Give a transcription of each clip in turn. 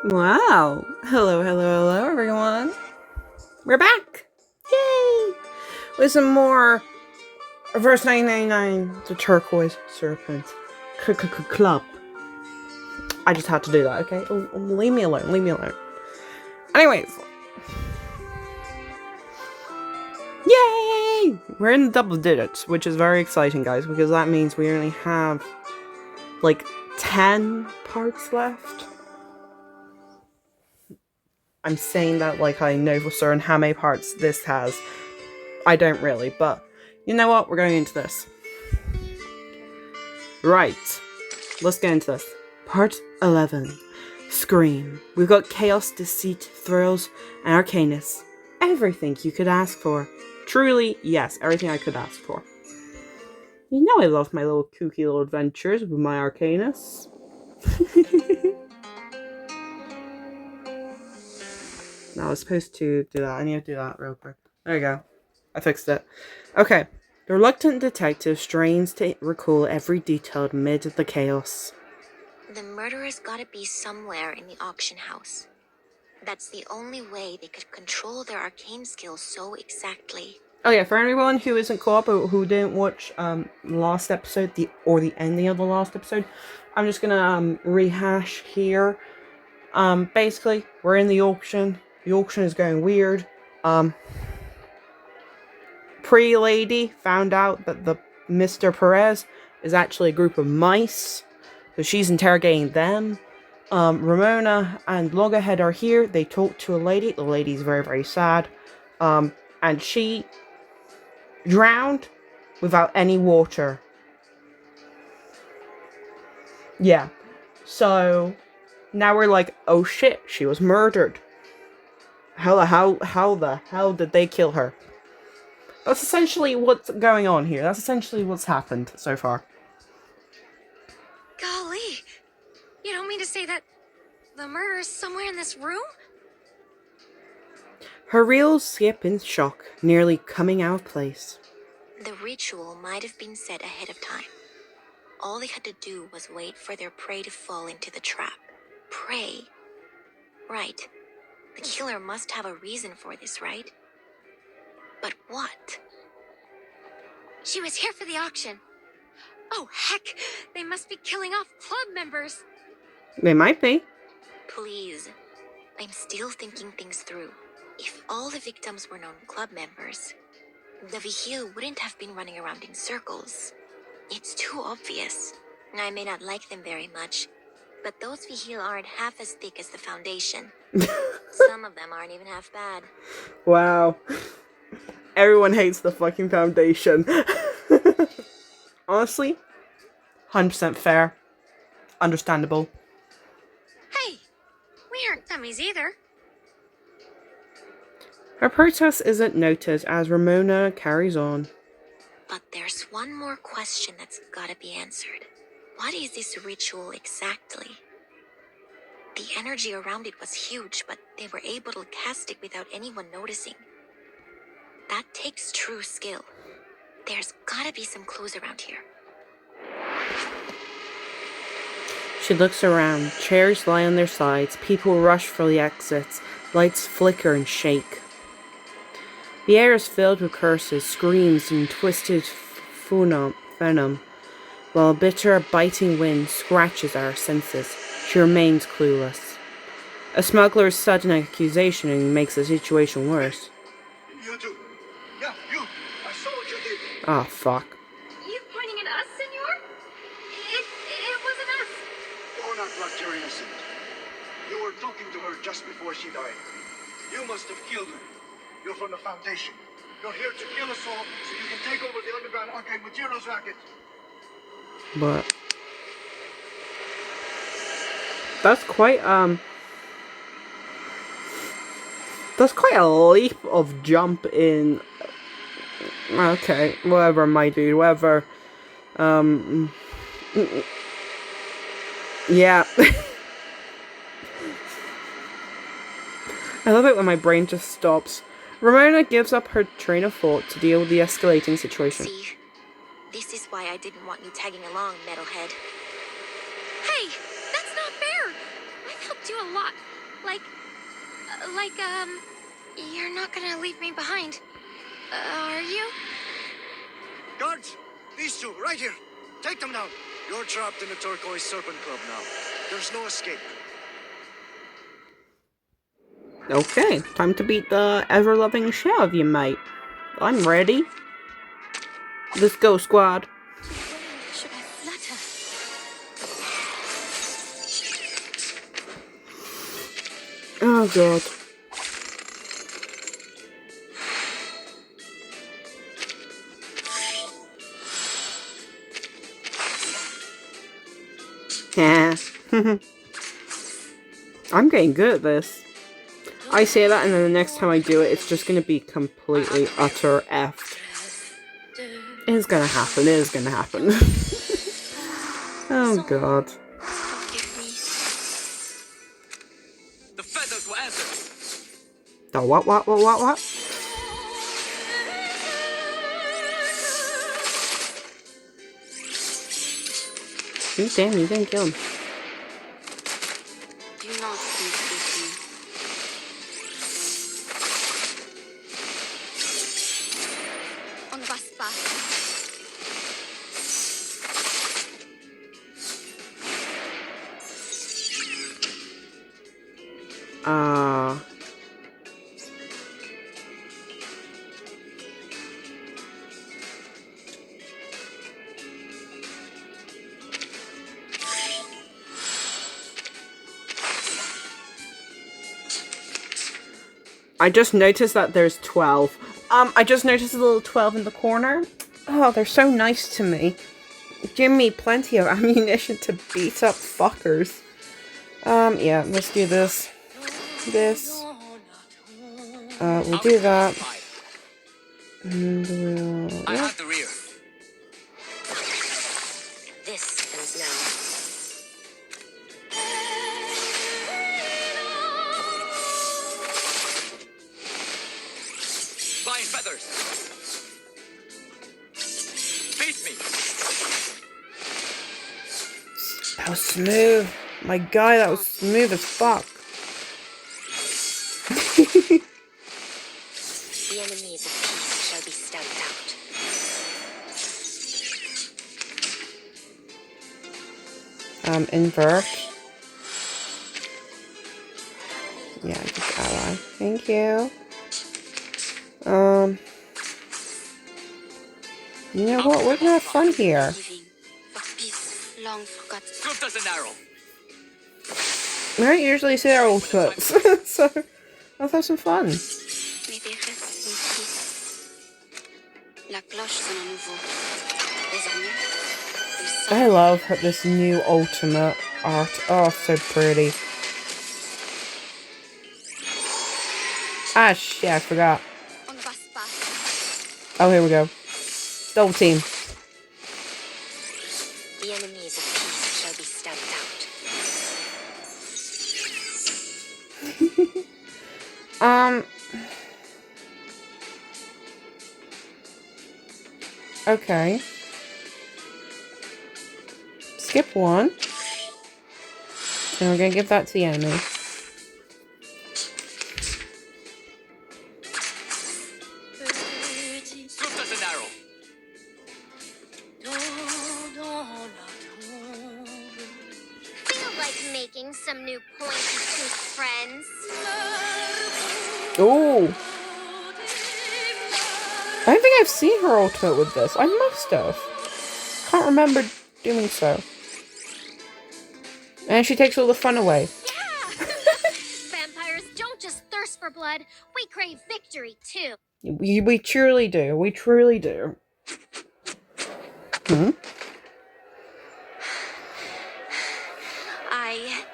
Wow. Hello, everyone. We're back. Yay! With some more Verse 999, the Turquoise Serpent Club. I just had to do that, okay? Leave me alone. Anyways. Yay! We're in double digits, which is very exciting, guys, because that means we only have, like, 10 parts left. I'm saying that like I know for certain how many parts this has. I don't really, but you know what? We're going into this. Right. Let's get into this. Part 11. Scream. We've got chaos, deceit, thrills, and arcanus. Everything you could ask for. Truly, yes, everything I could ask for. You know I love my little kooky little adventures with my arcanus. No, I was supposed to do that. I need to do that real quick. There you go. I fixed it. Okay. The reluctant detective strains to recall every detail amid the chaos. The murderer's gotta be somewhere in the auction house. That's the only way they could control their arcane skills so exactly. Oh yeah, for anyone who isn't caught up or who didn't watch last episode, the ending of the last episode, I'm just gonna rehash here. Basically, we're in the auction. The auction is going weird. Pretty lady found out that the Mr. Perez is actually a group of mice, so she's interrogating them. Ramona and Loggerhead are here. They talk to a lady. The lady's very, very sad. And she drowned without any water. Yeah. So now we're like, oh shit, she was murdered. How the hell did they kill her? That's essentially what's going on here. That's essentially what's happened so far. Golly, you don't mean to say that the murderer's somewhere in this room? Her reels skip in shock, nearly coming out of place. The ritual might have been set ahead of time. All they had to do was wait for their prey to fall into the trap. Prey? Right. The killer must have a reason for this, right? But what? She was here for the auction. Oh, heck! They must be killing off club members. They might be. Please. I'm still thinking things through. If all the victims were known club members, the Vigil wouldn't have been running around in circles. It's too obvious. I may not like them very much, but those Vigil aren't half as thick as the Foundation. Some of them aren't even half bad. Wow. Everyone hates the fucking Foundation. Honestly, 100% fair. Understandable. Hey, we aren't dummies either. Her protest isn't noted as Ramona carries on. But there's one more question that's gotta be answered. What is this ritual exactly? The energy around it was huge, but they were able to cast it without anyone noticing. That takes true skill. There's gotta be some clues around here. She looks around. Chairs lie on their sides. People rush for the exits. Lights flicker and shake. The air is filled with curses, screams, and twisted venom, while a bitter, biting wind scratches at her senses. She remains clueless. A smuggler's sudden accusation makes the situation worse. You too. Yeah, you. I saw what you did. Ah, fuck. You pointing at us, senor? It wasn't us. Don't act like you're innocent. You were talking to her just before she died. You must have killed her. You're from the Foundation. You're here to kill us all so you can take over the underground arcane materials racket. But that's quite a leap of jump in. Okay, whatever, my dude, whatever. Yeah. I love it when my brain just stops. Ramona gives up her train of thought to deal with the escalating situation. See, this is why I didn't want you tagging along, metalhead. Hey, that's not fair! I've helped do a lot. You're not gonna leave me behind. Are you? Guards! These two, right here. Take them down. You're trapped in the Turquoise Serpent Club now. There's no escape. Okay, time to beat the ever-loving shit out of you, mate. I'm ready. Let's go, squad. To whom should I flutter? Oh, God. Yeah. I'm getting good at this. I say that and then the next time I do it, it's just gonna be completely utter effed. It's gonna happen, it is gonna happen. Oh God. Forgive me. The feathers will answer. The what? Oh, damn, you didn't kill him. Do not think with me. On was pas. I just noticed that there's 12. I just noticed a little 12 in the corner. Oh, they're so nice to me. Give me plenty of ammunition to beat up fuckers. Yeah, let's do this. We'll do that. And we'll... I Yeah. have the rear. This ends now. Flying feathers. Face me. That was smooth. My guy, that was smooth as fuck. The enemies of peace shall be stamped out. Invert. Yeah, just ally. Thank you. You know what? We're gonna have fun here. Giving for peace long forgotten. Swift as an arrow. We don't usually see our ultimates, so let's have some fun. Mais des restes une peace. La cloche sonne à nouveau. Désormais, le sang. I love this new ultimate art. Oh, so pretty. Ah, shit, I forgot. On was pas. Oh, here we go. Double team. The enemies of peace shall be stamped out. Okay. Skip one. And we're gonna give that to the enemy. Swift as an arrow. Feel like making some new pointy tooth friends. Ooh. I don't think I've seen her ultimate with this. I must have. Can't remember doing so. And she takes all the fun away. Yeah! Vampires don't just thirst for blood, we crave victory too. We truly do. We truly do. I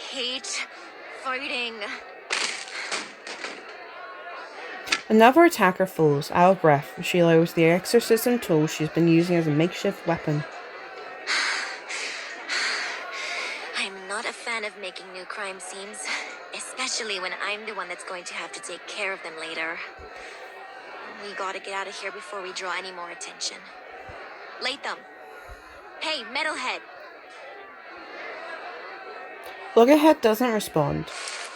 hate fighting. Another attacker falls, out of breath. She lowers the exorcism tool she's been using as a makeshift weapon. I'm not a fan of making new crime scenes, especially when I'm the one that's going to have to take care of them later. We gotta get out of here before we draw any more attention. Latham! Hey, Metalhead! Loggerhead doesn't respond.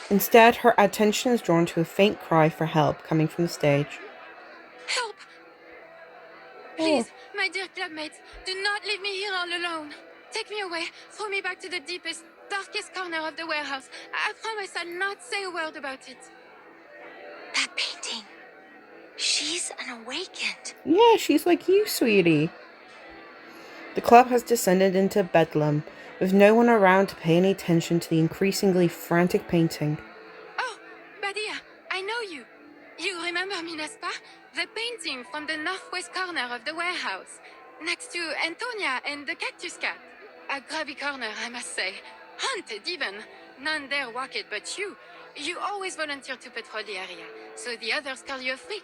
Instead, her attention is drawn to a faint cry for help coming from the stage. Help! Oh. Please, my dear clubmates, do not leave me here all alone. Take me away, throw me back to the deepest, darkest corner of the warehouse. I promise I'll not say a word about it. That painting. She's an awakened. Yeah, she's like you, sweetie. The club has descended into bedlam, with no one around to pay any attention to the increasingly frantic painting. Oh, Badia, I know you. You remember me, n'est-ce pas? The painting from the northwest corner of the warehouse, next to Antonia and the cactus cat. A grubby corner, I must say. Haunted even. None dare walk it but you. You always volunteer to patrol the area, so the others call you a freak.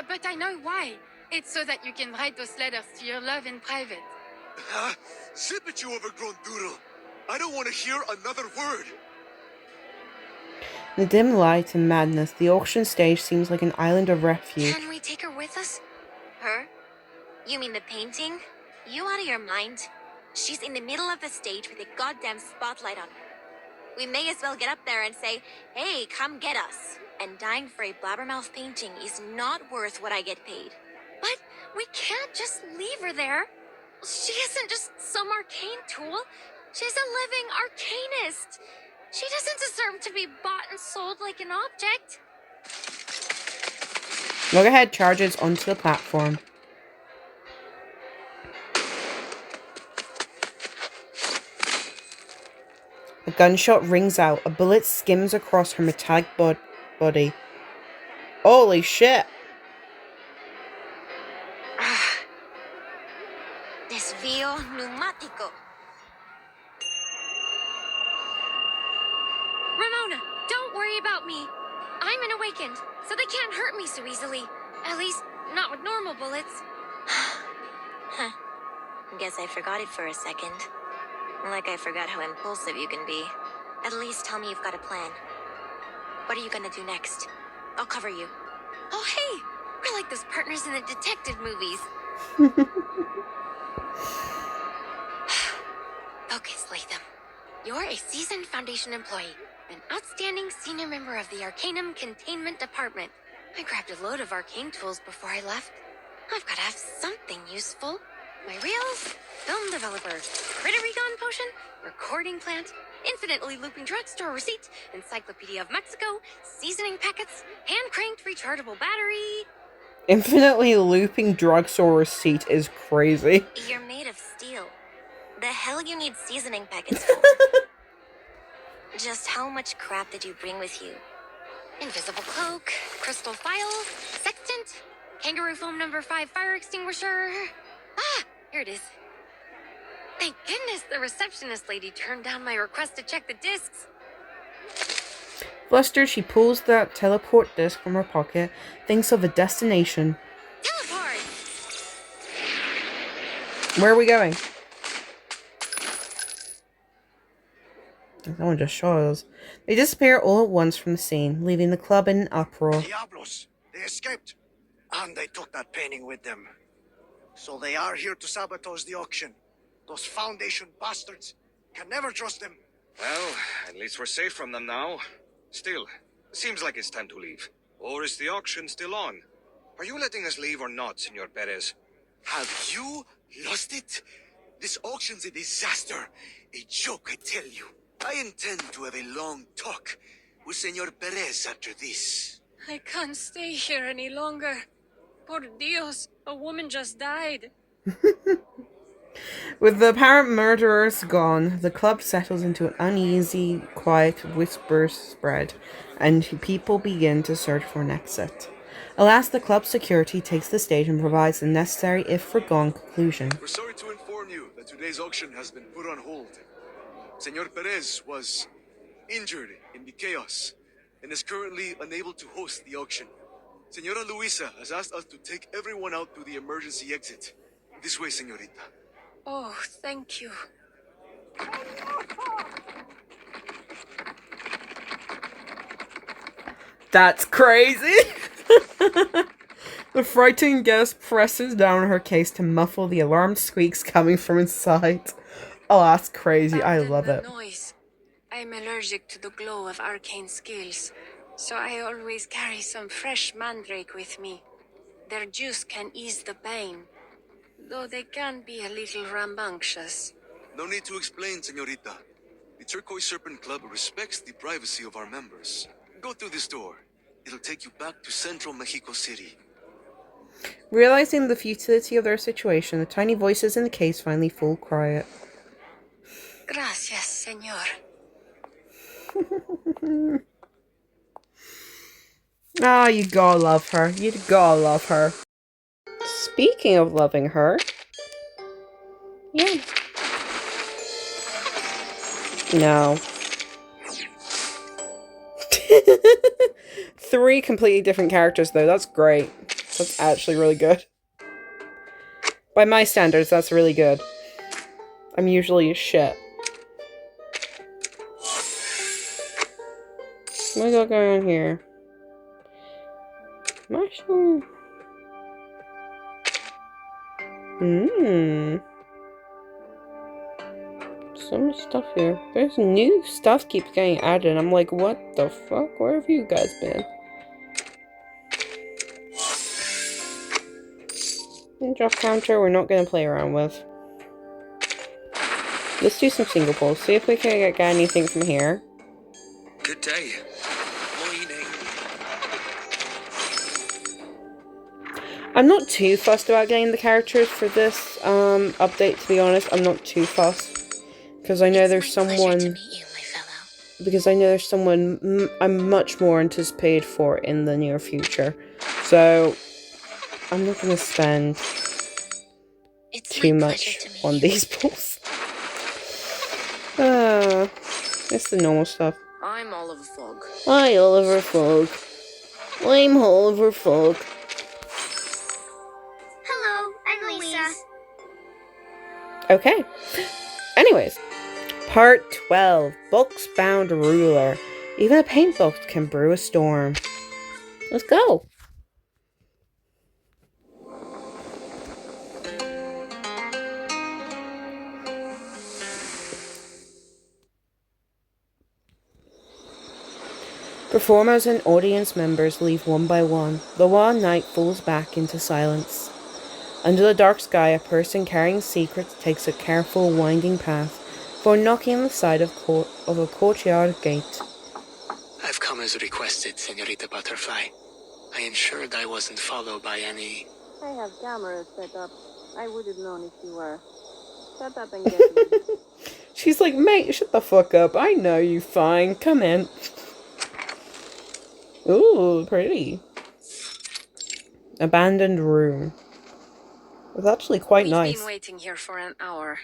But I know why. It's so that you can write those letters to your love in private. Zip it, you overgrown doodle. I don't want to hear another word. In the dim light and madness, the auction stage seems like an island of refuge. Can we take her with us? Her? You mean the painting? You out of your mind? She's in the middle of the stage with a goddamn spotlight on her. We may as well get up there and say, hey, come get us. And dying for a blabbermouth painting is not worth what I get paid. But we can't just leave her there. She isn't just some arcane tool. She's a living arcanist. She doesn't deserve to be bought and sold like an object. Loggerhead charges onto the platform. A gunshot rings out. A bullet skims across her metallic body. Holy shit! Desvío pneumático. Ramona, don't worry about me. I'm an awakened, so they can't hurt me so easily. At least, not with normal bullets. Huh. Guess I forgot it for a second. Like I forgot how impulsive you can be. At least tell me you've got a plan. What are you gonna do next? I'll cover you. Oh, hey! We're like those partners in the detective movies. Focus, Latham. You're a seasoned Foundation employee, an outstanding senior member of the Arcanum Containment Department. I grabbed a load of arcane tools before I left. I've got to have something useful. My reels, film developer, critter recon potion, recording plant, infinitely looping drugstore receipt, Encyclopedia of Mexico, seasoning packets, hand-cranked rechargeable battery. Infinitely looping drugstore receipt is crazy. You're made of steel. The hell you need seasoning packets for? Just how much crap did you bring with you? Invisible cloak, crystal file, sextant, kangaroo foam number 5 fire extinguisher. Ah, here it is. Thank goodness the receptionist lady turned down my request to check the discs. Flustered, she pulls the teleport disc from her pocket, thinks of a destination. Teleport! Where are we going? Someone just shows. They disappear all at once from the scene, leaving the club in an uproar. Diablos! They escaped. And they took that painting with them. So they are here to sabotage the auction. Those Foundation bastards. Can never trust them. Well, at least we're safe from them now. Still, seems like it's time to leave. Or is the auction still on? Are you letting us leave or not, Senor Perez? Have you lost it? This auction's a disaster. A joke, I tell you. I intend to have a long talk with Senor Perez after this. I can't stay here any longer. Por Dios, a woman just died. With the apparent murderers gone, the club settles into an uneasy, quiet whisper spread, and people begin to search for an exit. Alas, the club's security takes the stage and provides the necessary, if foregone, conclusion. We're sorry to inform you that today's auction has been put on hold. Senor Perez was injured in the chaos and is currently unable to host the auction. Senora Luisa has asked us to take everyone out to the emergency exit. This way, señorita. Oh, thank you. That's crazy! The frightened guest presses down her case to muffle the alarmed squeaks coming from inside. Oh, that's crazy. I love it. Noise. I'm allergic allergic to the glow of arcane skills, so I always carry some fresh mandrake with me. Their juice can ease the pain, though they can be a little rambunctious. No need to explain, señorita. The Turquoise Serpent Club respects the privacy of our members. Go through this door. It'll take you back to Central Mexico City. Realizing the futility of their situation, the tiny voices in the case finally fall quiet. Gracias, señor. Ah, you gotta love her. You gotta love her. Speaking of loving her. Yeah. No. 3 completely different characters, though. That's great. That's actually really good. By my standards, that's really good. I'm usually shit. What we got going on here? Mushroom. So much stuff here. There's new stuff keeps getting added. I'm like, what the fuck? Where have you guys been? Drop counter we're not going to play around with. Let's do some single pulls. See if we can get anything from here. Good day. Morning. I'm not too fussed about getting the characters for this update, to be honest. I'm not too fussed. Because I know there's someone... Because I know there's someone I'm much more anticipated for in the near future. So, I'm not going to spend too much on these pulls. It's the normal stuff. I'm Oliver Fogg. Hi, Oliver Fogg. I'm Oliver Fogg. Hello, I'm Lisa. Okay. Anyways. Part 12. Books Bound Ruler. Even a paint book can brew a storm. Let's go. Performers and audience members leave one by one. The wild night falls back into silence. Under the dark sky, a person carrying secrets takes a careful, winding path before knocking on the side of a courtyard gate. I've come as requested, Senorita Butterfly. I ensured I wasn't followed by any... I have cameras set up. I would have known if you were. Shut up and get me. She's like, mate, shut the fuck up. I know you fine. Come in. Ooh, pretty. Abandoned room. It's actually quite nice. We've been waiting here for an hour.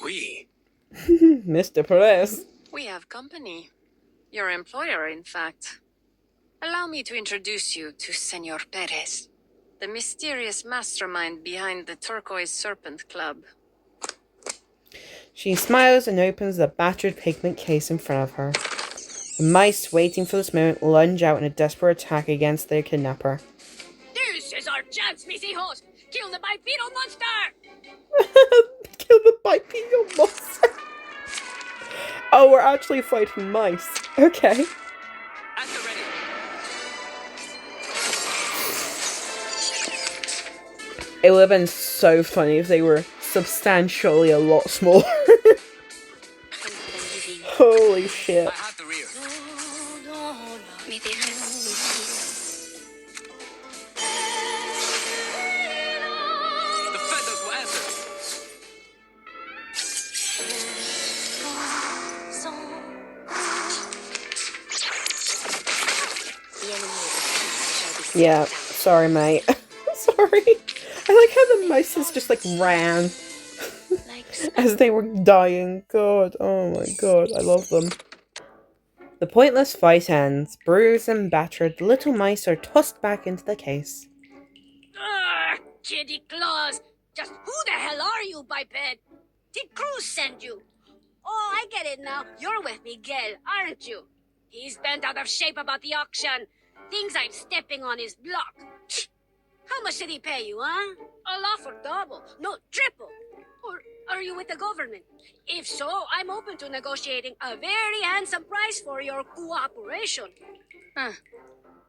We? Mr. Perez. We have company. Your employer, in fact. Allow me to introduce you to Senor Perez, the mysterious mastermind behind the Turquoise Serpent Club. She smiles and opens the battered pigment case in front of her. The mice, waiting for this moment, lunge out in a desperate attack against their kidnapper. This is our chance, mis hijos! Kill the bipedal monster! Kill the bipedal monster! Oh, we're actually fighting mice. Okay. At the ready. It would have been so funny if they were substantially a lot smaller. Holy shit. I have the rear. The feathers will answer. Yeah, sorry, mate. Sorry. I like how the mice just like ran as they were dying. God, oh my god, I love them. The pointless fight ends. Bruised and battered, the little mice are tossed back into the case. Ugh, kitty claws! Just who the hell are you, biped? Did Cruz send you? Oh, I get it now. You're with Miguel, aren't you? He's bent out of shape about the auction. Thinks I'm stepping on his block. How much did he pay you, huh? I'll offer double. No, triple. Or Are you with the government? If so, I'm open to negotiating a very handsome price for your cooperation. Huh.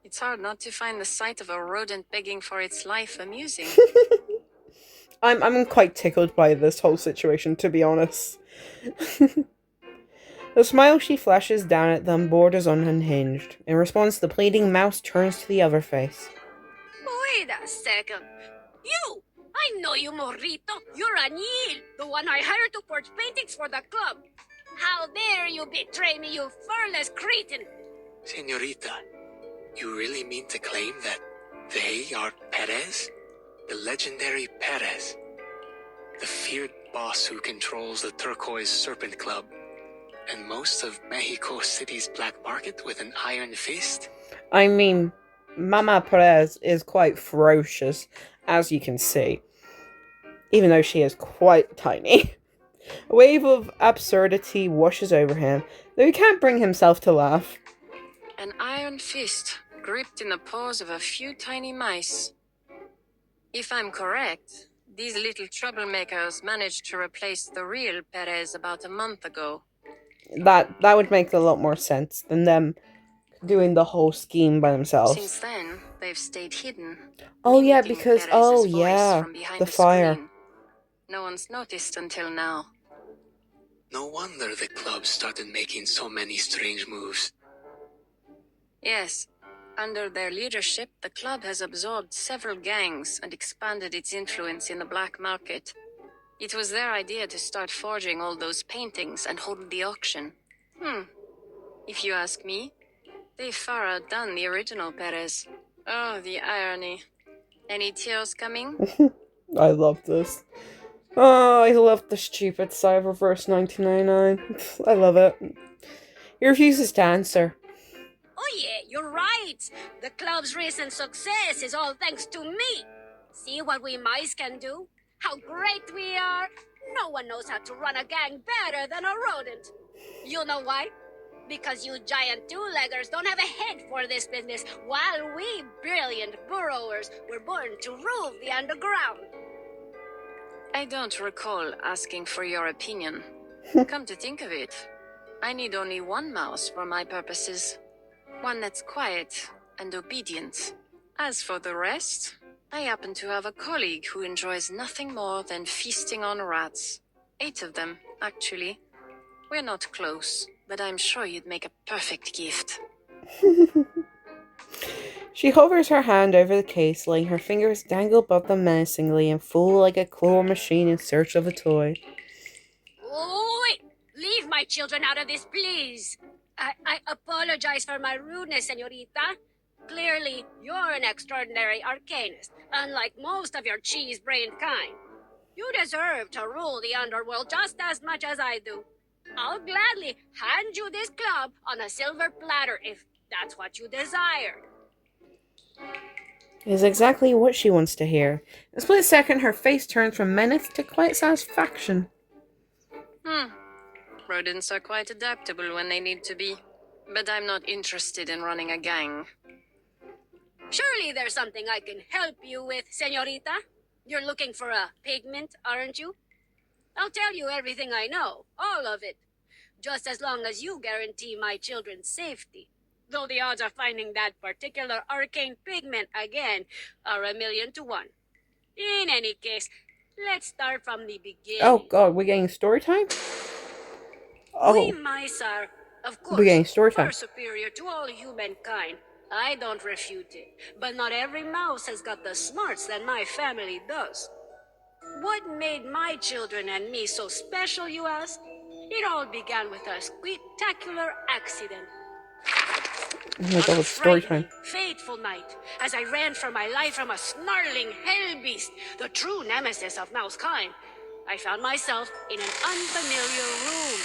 It's hard not to find the sight of a rodent begging for its life amusing. I'm quite tickled by this whole situation, to be honest. The smile she flashes down at them borders on unhinged. In response, the pleading mouse turns to the other face. Wait a second. You! I know you, Morrito. You're Anil, the one I hired to forge paintings for the club. How dare you betray me, you furless cretin! Senorita, you really mean to claim that they are Perez? The legendary Perez? The feared boss who controls the Turquoise Serpent Club and most of Mexico City's black market with an iron fist? I mean, Mama Perez is quite ferocious, as you can see, even though she is quite tiny. A wave of absurdity washes over him, though he can't bring himself to laugh. An iron fist, gripped in the paws of a few tiny mice. If I'm correct, these little troublemakers managed to replace the real Perez about a month ago. That would make a lot more sense than them doing the whole scheme by themselves. Since then, they've stayed hidden. Oh yeah, mimicking because Perez's voice from the behind fire. screen. No one's noticed until now. No wonder the club started making so many strange moves. Yes, under their leadership, the club has absorbed several gangs and expanded its influence in the black market. It was their idea to start forging all those paintings and hold the auction. If you ask me, they've far outdone the original Perez. Oh, the irony. Any tears coming? I love this. Oh, I love the stupid Cyberverse 1999. I love it. He refuses to answer. Oh yeah, you're right. The club's recent success is all thanks to me. See what we mice can do? How great we are. No one knows how to run a gang better than a rodent. You know why? Because you giant two-leggers don't have a head for this business, while we brilliant burrowers were born to rule the underground. I don't recall asking for your opinion. Come to think of it, I need only one mouse for my purposes. One that's quiet and obedient. As for the rest, I happen to have a colleague who enjoys nothing more than feasting on rats. 8 of them, actually. We're not close, but I'm sure you'd make a perfect gift. She hovers her hand over the case, letting her fingers dangle above them menacingly and fool like a claw machine in search of a toy. Oh, wait! Leave my children out of this, please! I apologize for my rudeness, senorita. Clearly, you're an extraordinary arcanist, unlike most of your cheese-brained kind. You deserve to rule the underworld just as much as I do. I'll gladly hand you this club on a silver platter if that's what you desire. It is exactly what she wants to hear. In a split second, her face turns from menace to quiet satisfaction. Rodents are quite adaptable when they need to be. But I'm not interested in running a gang. Surely there's something I can help you with, senorita. You're looking for a pigment, aren't you? I'll tell you everything I know, all of it. Just as long as you guarantee my children's safety. Though the odds of finding that particular arcane pigment again are 1,000,000 to 1. In any case, let's start from the beginning. Oh god, we're getting story time? We mice are, of We're getting course, story time. far superior to all humankind. I don't refute it. But not every mouse has got the smarts that my family does. What made my children and me so special, you ask? It all began with a spectacular accident. Oh my god, it's story time. Fateful night, as I ran for my life from a snarling hell beast, the true nemesis of mouse kind, I found myself in an unfamiliar room.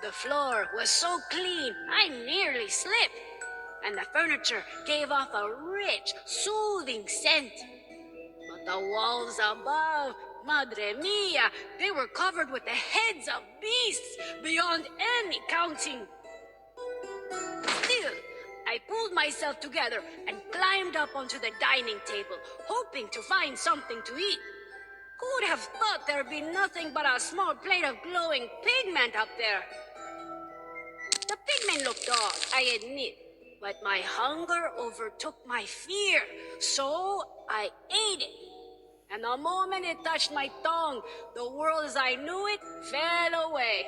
The floor was so clean, I nearly slipped, and the furniture gave off a rich, soothing scent. But the walls above, madre mia, they were covered with the heads of beasts beyond any counting. Still, I pulled myself together and climbed up onto the dining table, hoping to find something to eat. Who'd have thought there'd be nothing but a small plate of glowing pigment up there? The pigment looked odd, I admit, but my hunger overtook my fear, so I ate it. And the moment it touched my tongue, the world as I knew it fell away.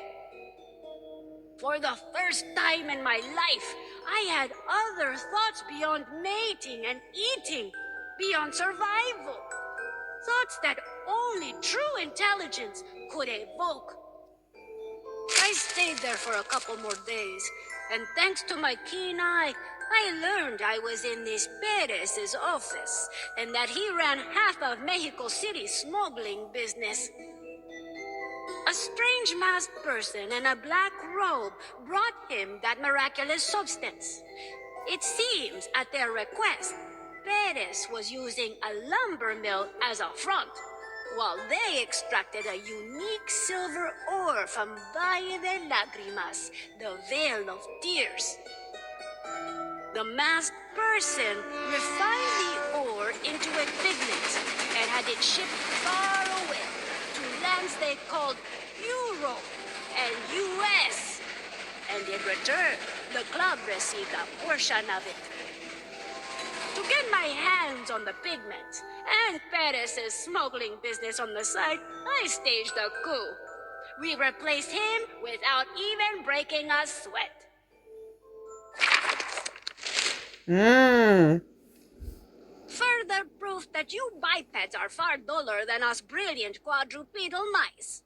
For the first time in my life, I had other thoughts beyond mating and eating, beyond survival. Thoughts that only true intelligence could evoke. I stayed there for a couple more days, and thanks to my keen eye, I learned I was in this Perez's office, and that he ran half of Mexico City's smuggling business. A strange masked person in a black robe brought him that miraculous substance. It seems, at their request, Perez was using a lumber mill as a front, while they extracted a unique silver ore from Valle de Lágrimas, the Vale of Tears. The masked person refined the ore into a pigment and had it shipped far away to lands they called Europe and US. And in return, the club received a portion of it. To get my hands on the pigment and Perez's smuggling business on the side, I staged a coup. We replaced him without even breaking a sweat. Further proof that you bipeds are far duller than us brilliant quadrupedal mice.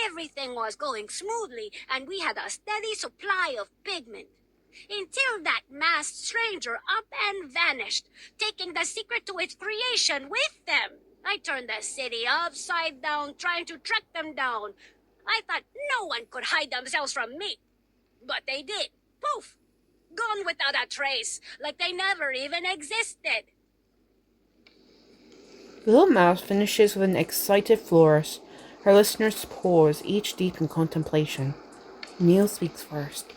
Everything was going smoothly, and we had a steady supply of pigment. Until that masked stranger up and vanished, taking the secret to its creation with them. I turned the city upside down, trying to track them down. I thought no one could hide themselves from me. But they did. Poof! Gone without a trace, like they never even existed. The little mouse finishes with an excited flourish. Her listeners pause, each deep in contemplation. Neil speaks first.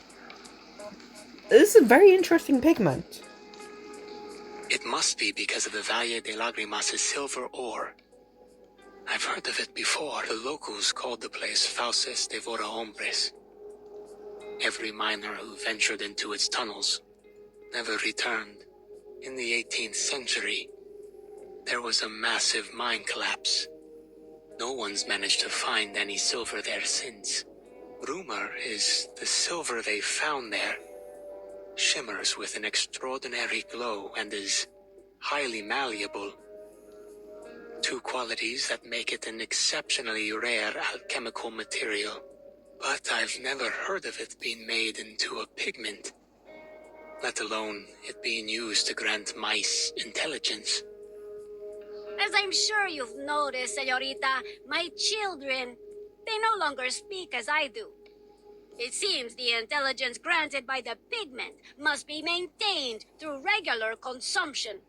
This is a very interesting pigment. It must be because of the Valle de Lágrimas' silver ore. I've heard of it before. The locals called the place Fauces Devora Hombres. Every miner who ventured into its tunnels never returned. In the 18th century, there was a massive mine collapse. No one's managed to find any silver there since. Rumor is the silver they found there shimmers with an extraordinary glow and is highly malleable. Two qualities that make it an exceptionally rare alchemical material. But I've never heard of it being made into a pigment, let alone it being used to grant mice intelligence. As I'm sure you've noticed, señorita, my children, they no longer speak as I do. It seems the intelligence granted by the pigment must be maintained through regular consumption.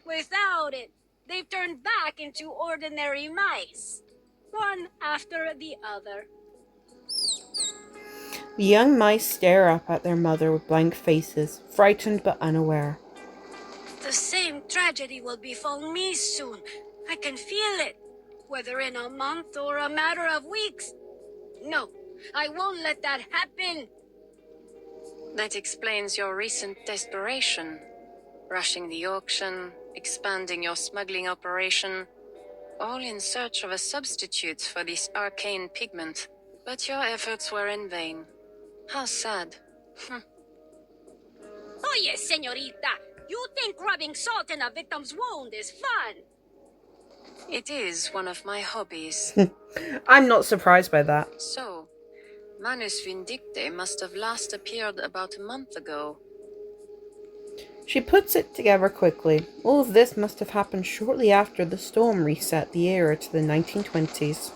Without it, they've turned back into ordinary mice, one after the other. The young mice stare up at their mother with blank faces, frightened but unaware. The same tragedy will befall me soon. I can feel it, whether in a month or a matter of weeks. No, I won't let that happen. That explains your recent desperation. Rushing the auction, expanding your smuggling operation, all in search of a substitute for this arcane pigment. But your efforts were in vain. How sad. Oh yes, señorita. You think rubbing salt in a victim's wound is fun? It is one of my hobbies. I'm not surprised by that. So, Manus Vindicte must have last appeared about a month ago. She puts it together quickly. All of this must have happened shortly after the storm reset the era to the 1920s.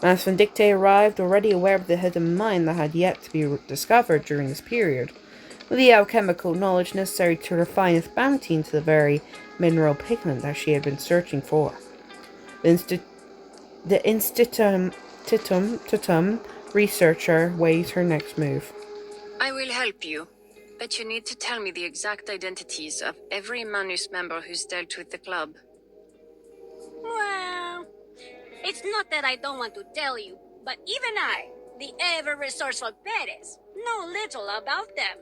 Manus Vindicte arrived already aware of the hidden mine that had yet to be discovered during this period, with the alchemical knowledge necessary to refine its bounty into the very mineral pigment that she had been searching for. The institutum researcher weighs her next move. I will help you, but you need to tell me the exact identities of every Manus member who's dealt with the club. Well, It's not that I don't want to tell you, but even I, the ever-resourceful Perez, know little about them.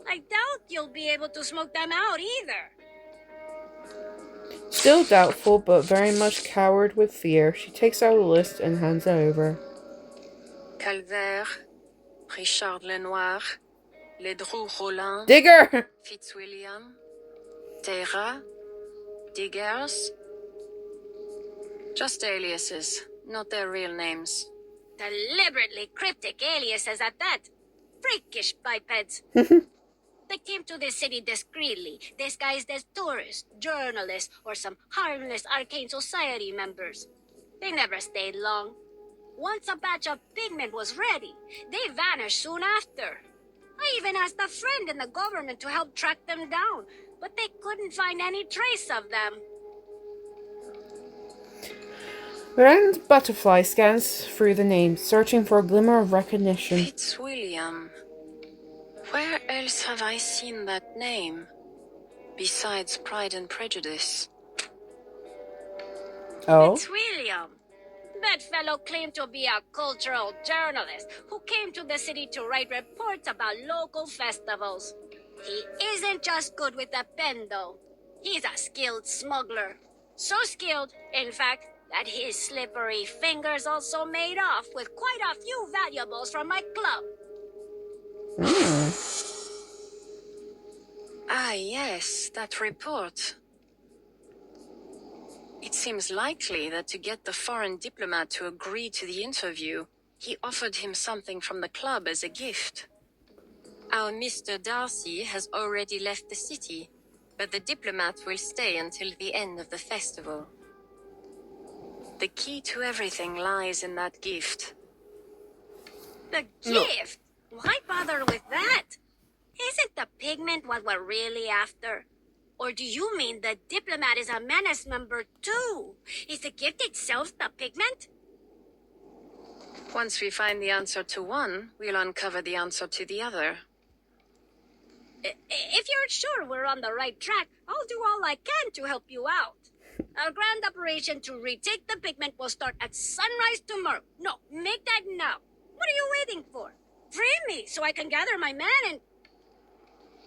I doubt you'll be able to smoke them out either. Still doubtful, but very much cowed with fear, she takes out a list and hands it over. Calvaire, Richard Lenoir, Ledru Rollin, Digger! Fitzwilliam, Terra, Diggers. Just aliases, not their real names. Deliberately cryptic aliases at that. Freakish bipeds. They came to the city discreetly, disguised as tourists, journalists, or some harmless arcane society members. They never stayed long. Once a batch of pigment was ready, they vanished soon after. I even asked a friend in the government to help track them down, but they couldn't find any trace of them. Rand's butterfly scans through the names, searching for a glimmer of recognition. Fitzwilliam. Where else have I seen that name? Besides Pride and Prejudice. Oh? It's William. That fellow claimed to be a cultural journalist who came to the city to write reports about local festivals. He isn't just good with a pen, though. He's a skilled smuggler. So skilled, in fact, that his slippery fingers also made off with quite a few valuables from my club. Ah, yes, that report. It seems likely that to get the foreign diplomat to agree to the interview, he offered him something from the club as a gift. Our Mr. Darcy has already left the city, but the diplomat will stay until the end of the festival. The key to everything lies in that gift. The gift? Why bother with that? Isn't the pigment what we're really after? Or do you mean the diplomat is a menace number 2? Is the gift itself the pigment? Once we find the answer to one, we'll uncover the answer to the other. If you're sure we're on the right track, I'll do all I can to help you out. Our grand operation to retake the pigment will start at sunrise tomorrow. No, make that now. What are you waiting for? Free me so I can gather my men and...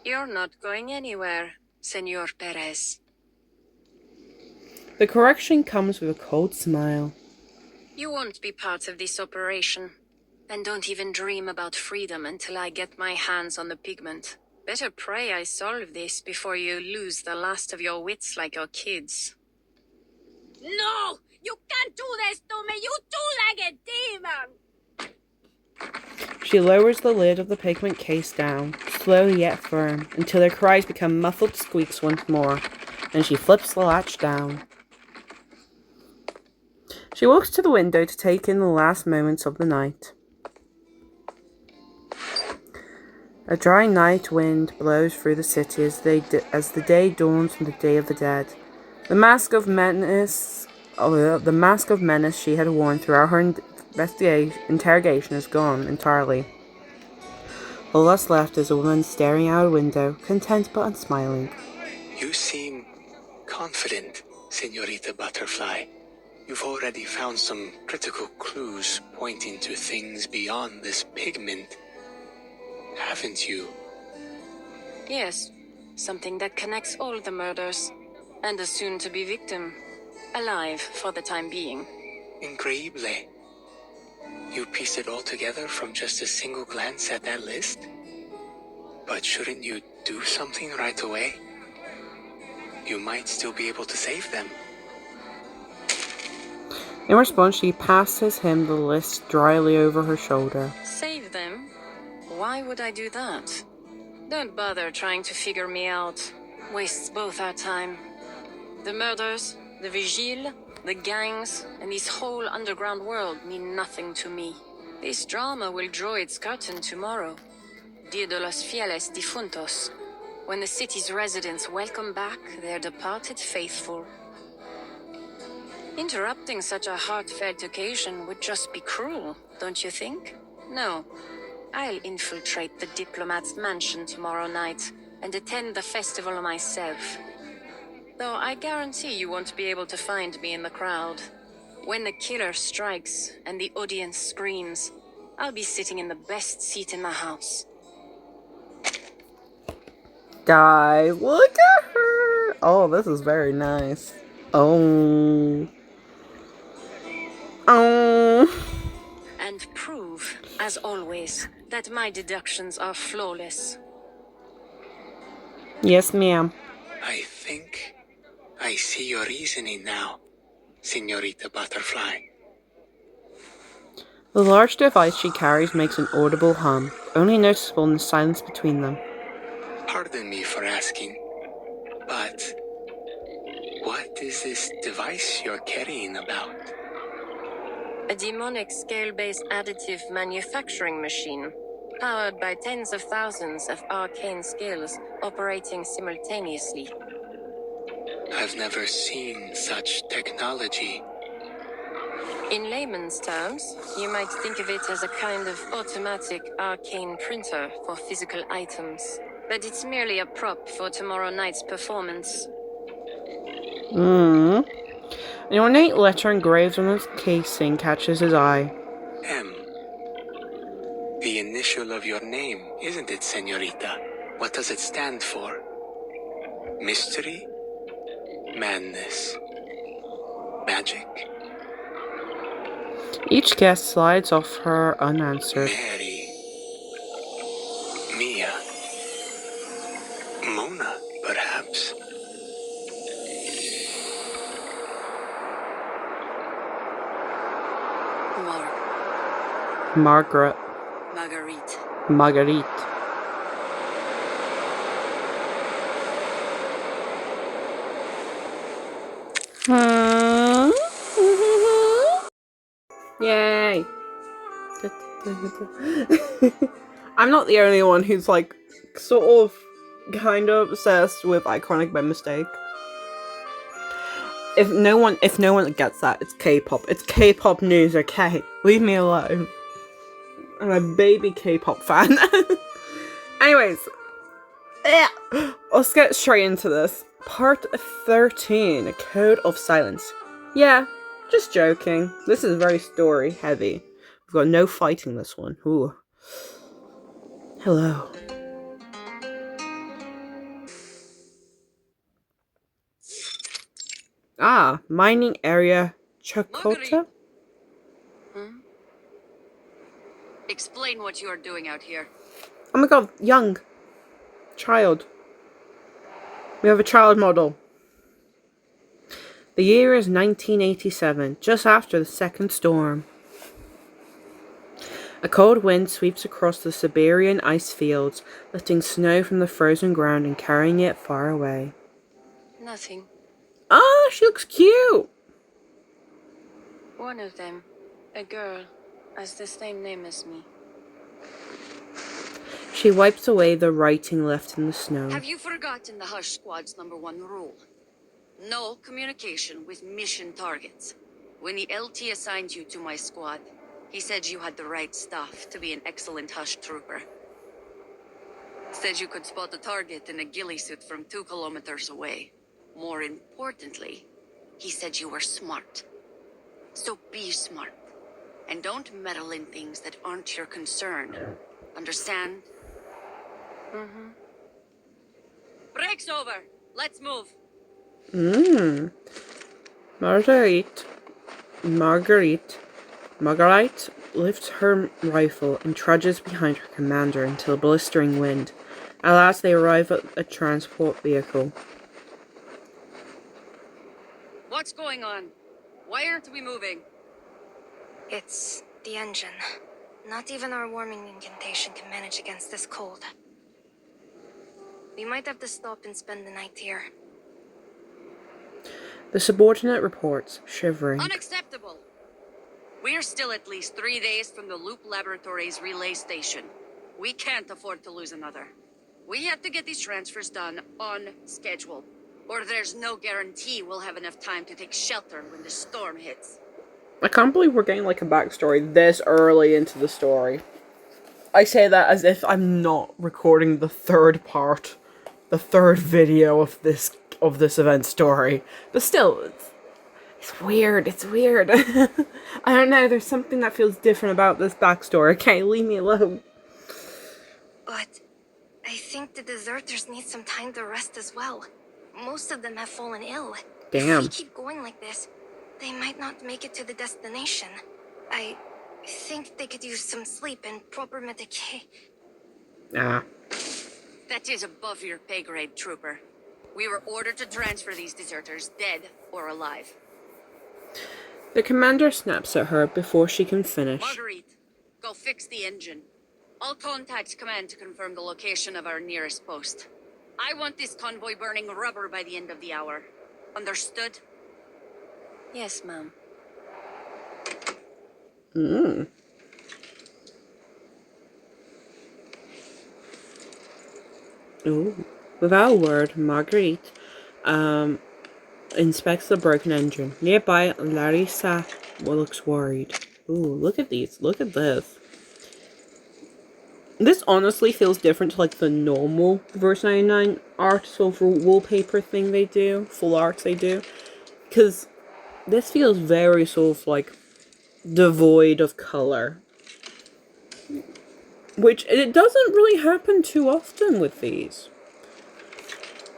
You're not going anywhere, Senor Perez. The correction comes with a cold smile. You won't be part of this operation. And don't even dream about freedom until I get my hands on the pigment. Better pray I solve this before you lose the last of your wits like your kids. No! You can't do this to me, you two-legged demon! She lowers the lid of the pigment case down, slowly yet firm, until their cries become muffled squeaks once more. Then she flips the latch down. She walks to the window to take in the last moments of the night. A dry night wind blows through the city as the day dawns on the Day of the Dead. The mask of menace she had worn throughout her interrogation is gone entirely. All that's left is a woman staring out a window, content but unsmiling. You seem confident, Senorita Butterfly. You've already found some critical clues pointing to things beyond this pigment, haven't you? Yes, something that connects all the murders, and a soon-to-be victim, alive for the time being. Increíble. You pieced it all together from just a single glance at that list? But shouldn't you do something right away? You might still be able to save them. In response, she passes him the list dryly over her shoulder. Save them? Why would I do that? Don't bother trying to figure me out. Wastes both our time. The murders, the vigile, the gangs, and this whole underground world mean nothing to me. This drama will draw its curtain tomorrow. Dia de los Fieles Difuntos, when the city's residents welcome back their departed faithful. Interrupting such a heartfelt occasion would just be cruel, don't you think? No. I'll infiltrate the diplomat's mansion tomorrow night and attend the festival myself. Though I guarantee you won't be able to find me in the crowd. When the killer strikes and the audience screams, I'll be sitting in the best seat in the house. Guys, look at her! Oh, this is very nice. Oh. Oh. And prove, as always, that my deductions are flawless. Yes, ma'am. I think I see your reasoning now, Senorita Butterfly. The large device she carries makes an audible hum, only noticeable in the silence between them. Pardon me for asking, but what is this device you're carrying about? A demonic scale-based additive manufacturing machine, powered by tens of thousands of arcane scales operating simultaneously. I've never seen such technology. In layman's terms, you might think of it as a kind of automatic arcane printer for physical items. But it's merely a prop for tomorrow night's performance. An ornate letter engraved on its casing catches his eye. M. The initial of your name, isn't it, Senorita? What does it stand for? Mystery? Madness? Magic? Each guess slides off her unanswered. Mary. Mia. Mona, perhaps. Margaret. Marguerite. Marguerite. Yay. I'm not the only one who's like sort of kind of obsessed with Iconic by mistake. If no one gets that, it's K-pop. It's K-pop news, okay? Leave me alone. I'm a baby K-pop fan. Anyways, let's get straight into this. Part 13, A Code of Silence. Yeah, just joking. This is very story heavy. We've got no fighting this one. Ooh. Hello. Mining area Chakota? Explain what you are doing out here. Oh my god, young. Child. We have a child model. The year is 1987, just after the second storm. A cold wind sweeps across the Siberian ice fields, lifting snow from the frozen ground and carrying it far away. Nothing. Oh, she looks cute! One of them, a girl, has the same name as me. She wipes away the writing left in the snow. Have you forgotten the Hush Squad's #1 rule? No communication with mission targets. When the LT assigned you to my squad, he said you had the right stuff to be an excellent Hush trooper. Said you could spot a target in a ghillie suit from 2 kilometers away. More importantly, he said you were smart. So be smart. And don't meddle in things that aren't your concern. Understand? Mm-hmm. Break's over. Let's move. Marguerite lifts her rifle and trudges behind her commander until a blistering wind. At last they arrive at a transport vehicle. What's going on? Why aren't we moving? It's the engine. Not even our warming incantation can manage against this cold. We might have to stop and spend the night here. The subordinate reports, shivering. Unacceptable! We're still at least 3 days from the Loop Laboratories relay station. We can't afford to lose another. We have to get these transfers done on schedule, or there's no guarantee we'll have enough time to take shelter when the storm hits. I can't believe we're getting like a backstory this early into the story. I say that as if I'm not recording the third part, the third video of this event story. But still, It's weird. It's weird. I don't know. There's something that feels different about this backstory. Okay, leave me alone. But I think the deserters need some time to rest as well. Most of them have fallen ill. If Damn. we keep going like this, they might not make it to the destination. I think they could use some sleep and proper medication. Ah. That is above your pay grade, Trooper. We were ordered to transfer these deserters, dead or alive. The commander snaps at her before she can finish. Marguerite, go fix the engine. I'll contact command to confirm the location of our nearest post. I want this convoy burning rubber by the end of the hour. Understood? Yes, ma'am. Ooh. Without a word, Marguerite inspects the broken engine. Nearby, Larissa looks worried. Ooh, look at these. Look at this. This honestly feels different to like the normal Verse 99 art over wallpaper thing they do. Full arts they do. Because this feels very sort of like devoid of color. Which it doesn't really happen too often with these.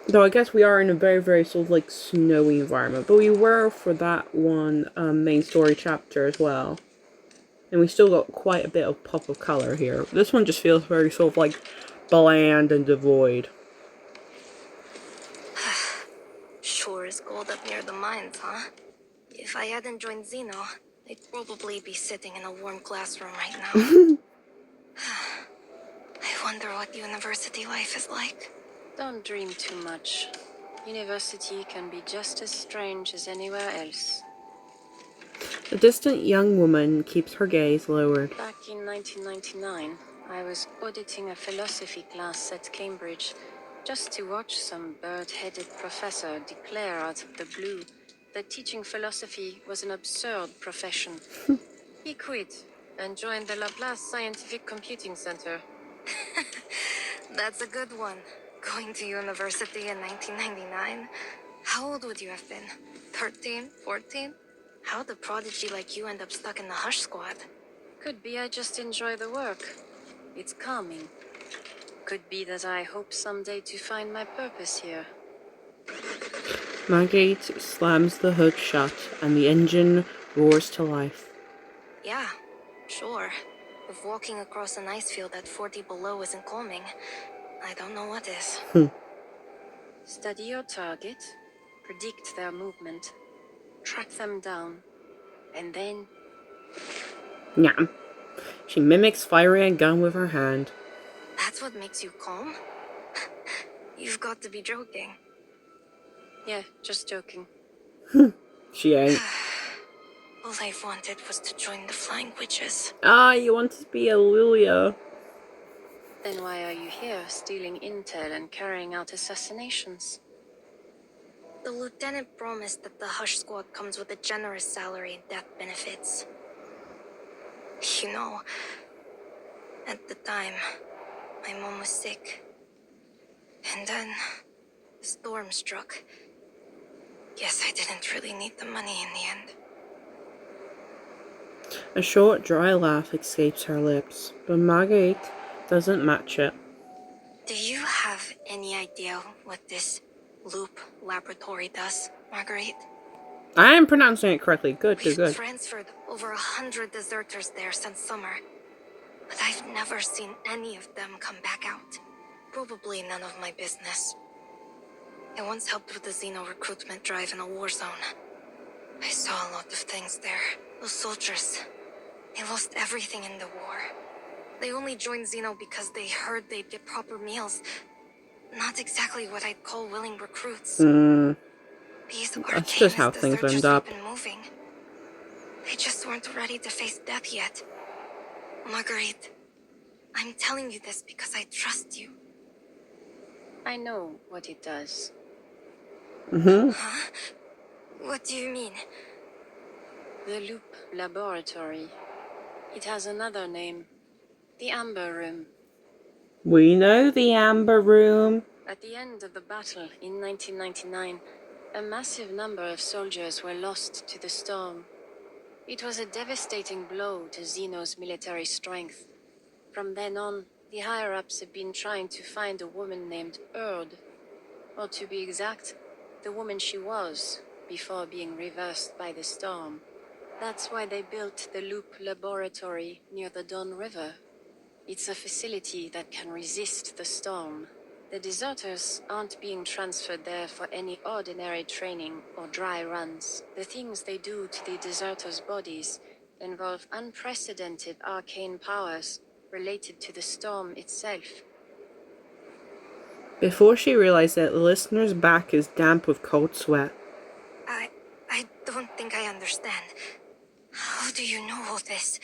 Though I guess we are in a very, very sort of like snowy environment. But we were for that one main story chapter as well. And we still got quite a bit of pop of color here. This one just feels very sort of like bland and devoid. Sure is cold up near the mines, huh? If I hadn't joined Zeno, I'd probably be sitting in a warm classroom right now. I wonder what university life is like. Don't dream too much. University can be just as strange as anywhere else. The distant young woman keeps her gaze lowered. Back in 1999, I was auditing a philosophy class at Cambridge, just to watch some bird-headed professor declare out of the blue that teaching philosophy was an absurd profession. He quit and joined the Laplace Scientific Computing Center. That's a good one. Going to university in 1999? How old would you have been? 13? 14? How'd a prodigy like you end up stuck in the Hush Squad? Could be I just enjoy the work. It's calming. Could be that I hope someday to find my purpose here. Margate slams the hood shut and the engine roars to life. Yeah, sure. If walking across an ice field at 40 below isn't calming, I don't know what is. Study your target, predict their movement, track them down, and then... Nyam. She mimics firing a gun with her hand. That's what makes you calm? You've got to be joking. Yeah, just joking. She ain't. All I wanted was to join the Flying Witches. Ah, you want to be a Lilia. Then why are you here, stealing intel and carrying out assassinations? The lieutenant promised that the Hush Squad comes with a generous salary and death benefits. You know, at the time, my mom was sick. And then, the storm struck. Guess I didn't really need the money in the end. A short, dry laugh escapes her lips, but Marguerite doesn't match it. Do you have any idea what this loop laboratory does, Marguerite? I am pronouncing it correctly. Good, We've good. transferred over 100 deserters there since summer, but I've never seen any of them come back out. Probably none of my business. I once helped with the Xeno recruitment drive in a war zone. I saw a lot of things there. Those soldiers, they lost everything in the war. They only joined Xeno because they heard they'd get proper meals. Not exactly what I'd call willing recruits. These That's just how things end up. Been moving. They just weren't ready to face death yet. Marguerite, I'm telling you this because I trust you. I know what it does. Huh? What do you mean? The Loop Laboratory. It has another name. The Amber Room. We know the Amber Room. At the end of the battle in 1999, a massive number of soldiers were lost to the storm. It was a devastating blow to Xeno's military strength. From then on, the higher-ups have been trying to find a woman named Erd, or to be exact, the woman she was, before being reversed by the storm. That's why they built the Loop Laboratory near the Don River. It's a facility that can resist the storm. The deserters aren't being transferred there for any ordinary training or dry runs. The things they do to the deserters' bodies involve unprecedented arcane powers related to the storm itself. Before she realized it, the listener's back is damp with cold sweat. I don't think I understand. How do you know all this?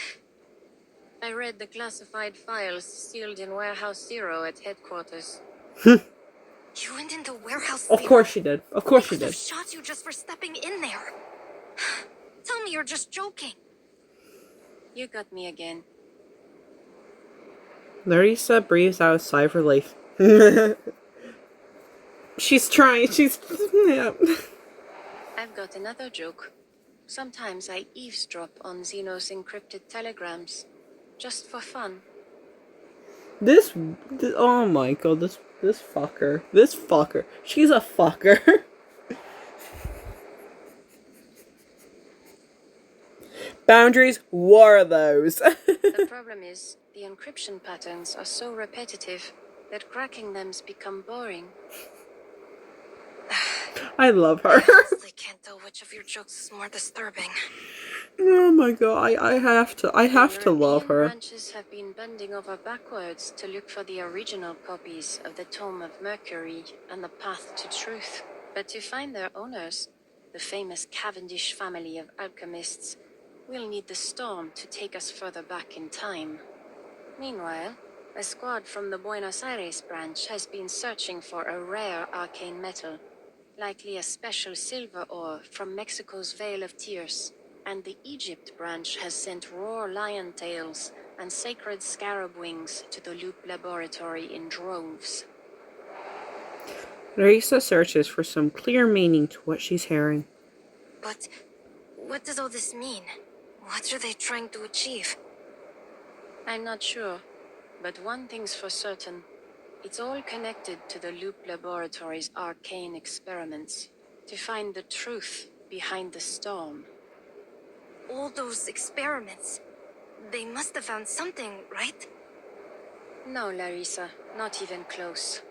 I read the classified files sealed in Warehouse Zero at headquarters. You went into Warehouse Zero? Of course she did. Of course she They could did. have shot you just for stepping in there. Tell me you're just joking. You got me again. Larissa breathes out a sigh of relief. She's trying. Yeah. I've got another joke. Sometimes I eavesdrop on Xeno's encrypted telegrams, just for fun. This oh my god, this fucker. This fucker. She's a fucker. Boundaries, what are those? The problem is, the encryption patterns are so repetitive that cracking them's become boring. I love her. I honestly can't tell which of your jokes is more disturbing. Oh my god, I have to love her. Branches have been bending over backwards to look for the original copies of the Tome of Mercury and the Path to Truth. But to find their owners, the famous Cavendish family of alchemists, we'll need the storm to take us further back in time. Meanwhile, a squad from the Buenos Aires branch has been searching for a rare arcane metal, likely a special silver ore from Mexico's Vale of Tears. And the Egypt branch has sent raw lion tails and sacred scarab wings to the Loop Laboratory in droves. Larissa searches for some clear meaning to what she's hearing. But what does all this mean? What are they trying to achieve? I'm not sure, but one thing's for certain. It's all connected to the Loop Laboratory's arcane experiments, to find the truth behind the storm. All those experiments, they must have found something, right? No, Larissa, not even close.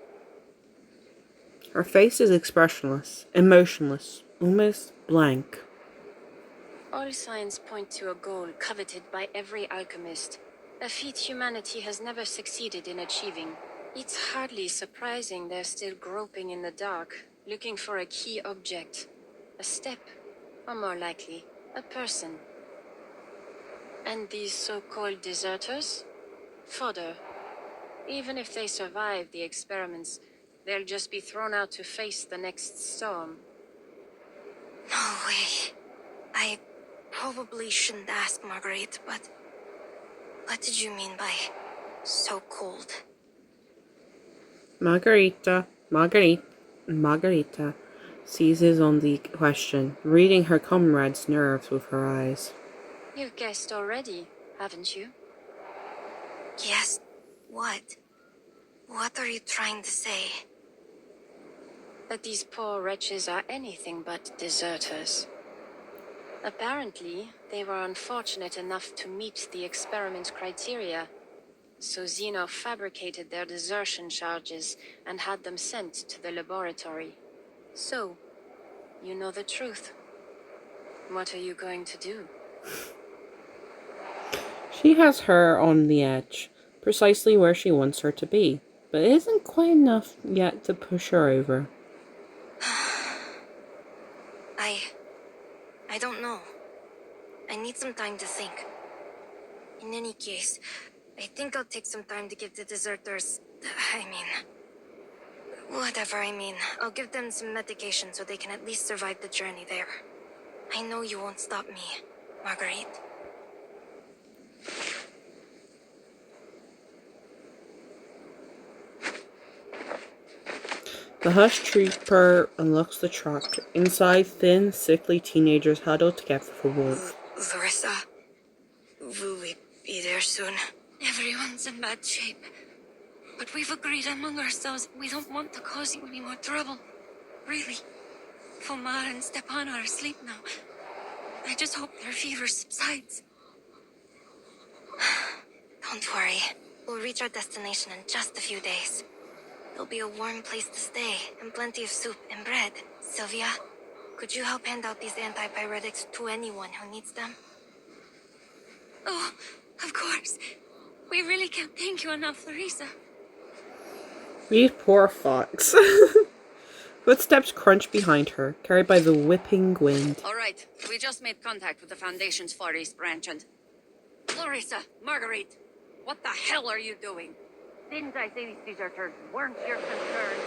Her face is expressionless, emotionless, almost blank. All signs point to a goal coveted by every alchemist, a feat humanity has never succeeded in achieving. It's hardly surprising they're still groping in the dark, looking for a key object. A step, or more likely, a person. And these so-called deserters? Fodder. Even if they survive the experiments, they'll just be thrown out to face the next storm. No way. I probably shouldn't ask, Marguerite, but what did you mean by so cold? Margarita seizes on the question, reading her comrade's nerves with her eyes. You've guessed already, haven't you? Yes. What? What are you trying to say? That these poor wretches are anything but deserters. Apparently, they were unfortunate enough to meet the experiment criteria, so Xeno fabricated their desertion charges and had them sent to the laboratory. So, you know the truth. What are you going to do? She has her on the edge, precisely where she wants her to be, but it isn't quite enough yet to push her over. I don't know. I need some time to think. In any case, I think I'll take some time to give the deserters... I'll give them some medication so they can at least survive the journey there. I know you won't stop me, Marguerite. The hush trooper unlocks the truck. Inside, thin, sickly teenagers huddle together for warmth. Larissa, will we be there soon? Everyone's in bad shape. But we've agreed among ourselves we don't want to cause you any more trouble. Really. Fomar and Stepan are asleep now. I just hope their fever subsides. Don't worry. We'll reach our destination in just a few days. There'll be a warm place to stay and plenty of soup and bread. Sylvia, could you help hand out these antipyretics to anyone who needs them? Oh, of course. We really can't thank you enough, Larissa. You poor fox. Footsteps crunch behind her, carried by the whipping wind. All right, we just made contact with the Foundation's Far East branch and... Larissa, Marguerite, what the hell are you doing? Didn't I say these deserters weren't your concern?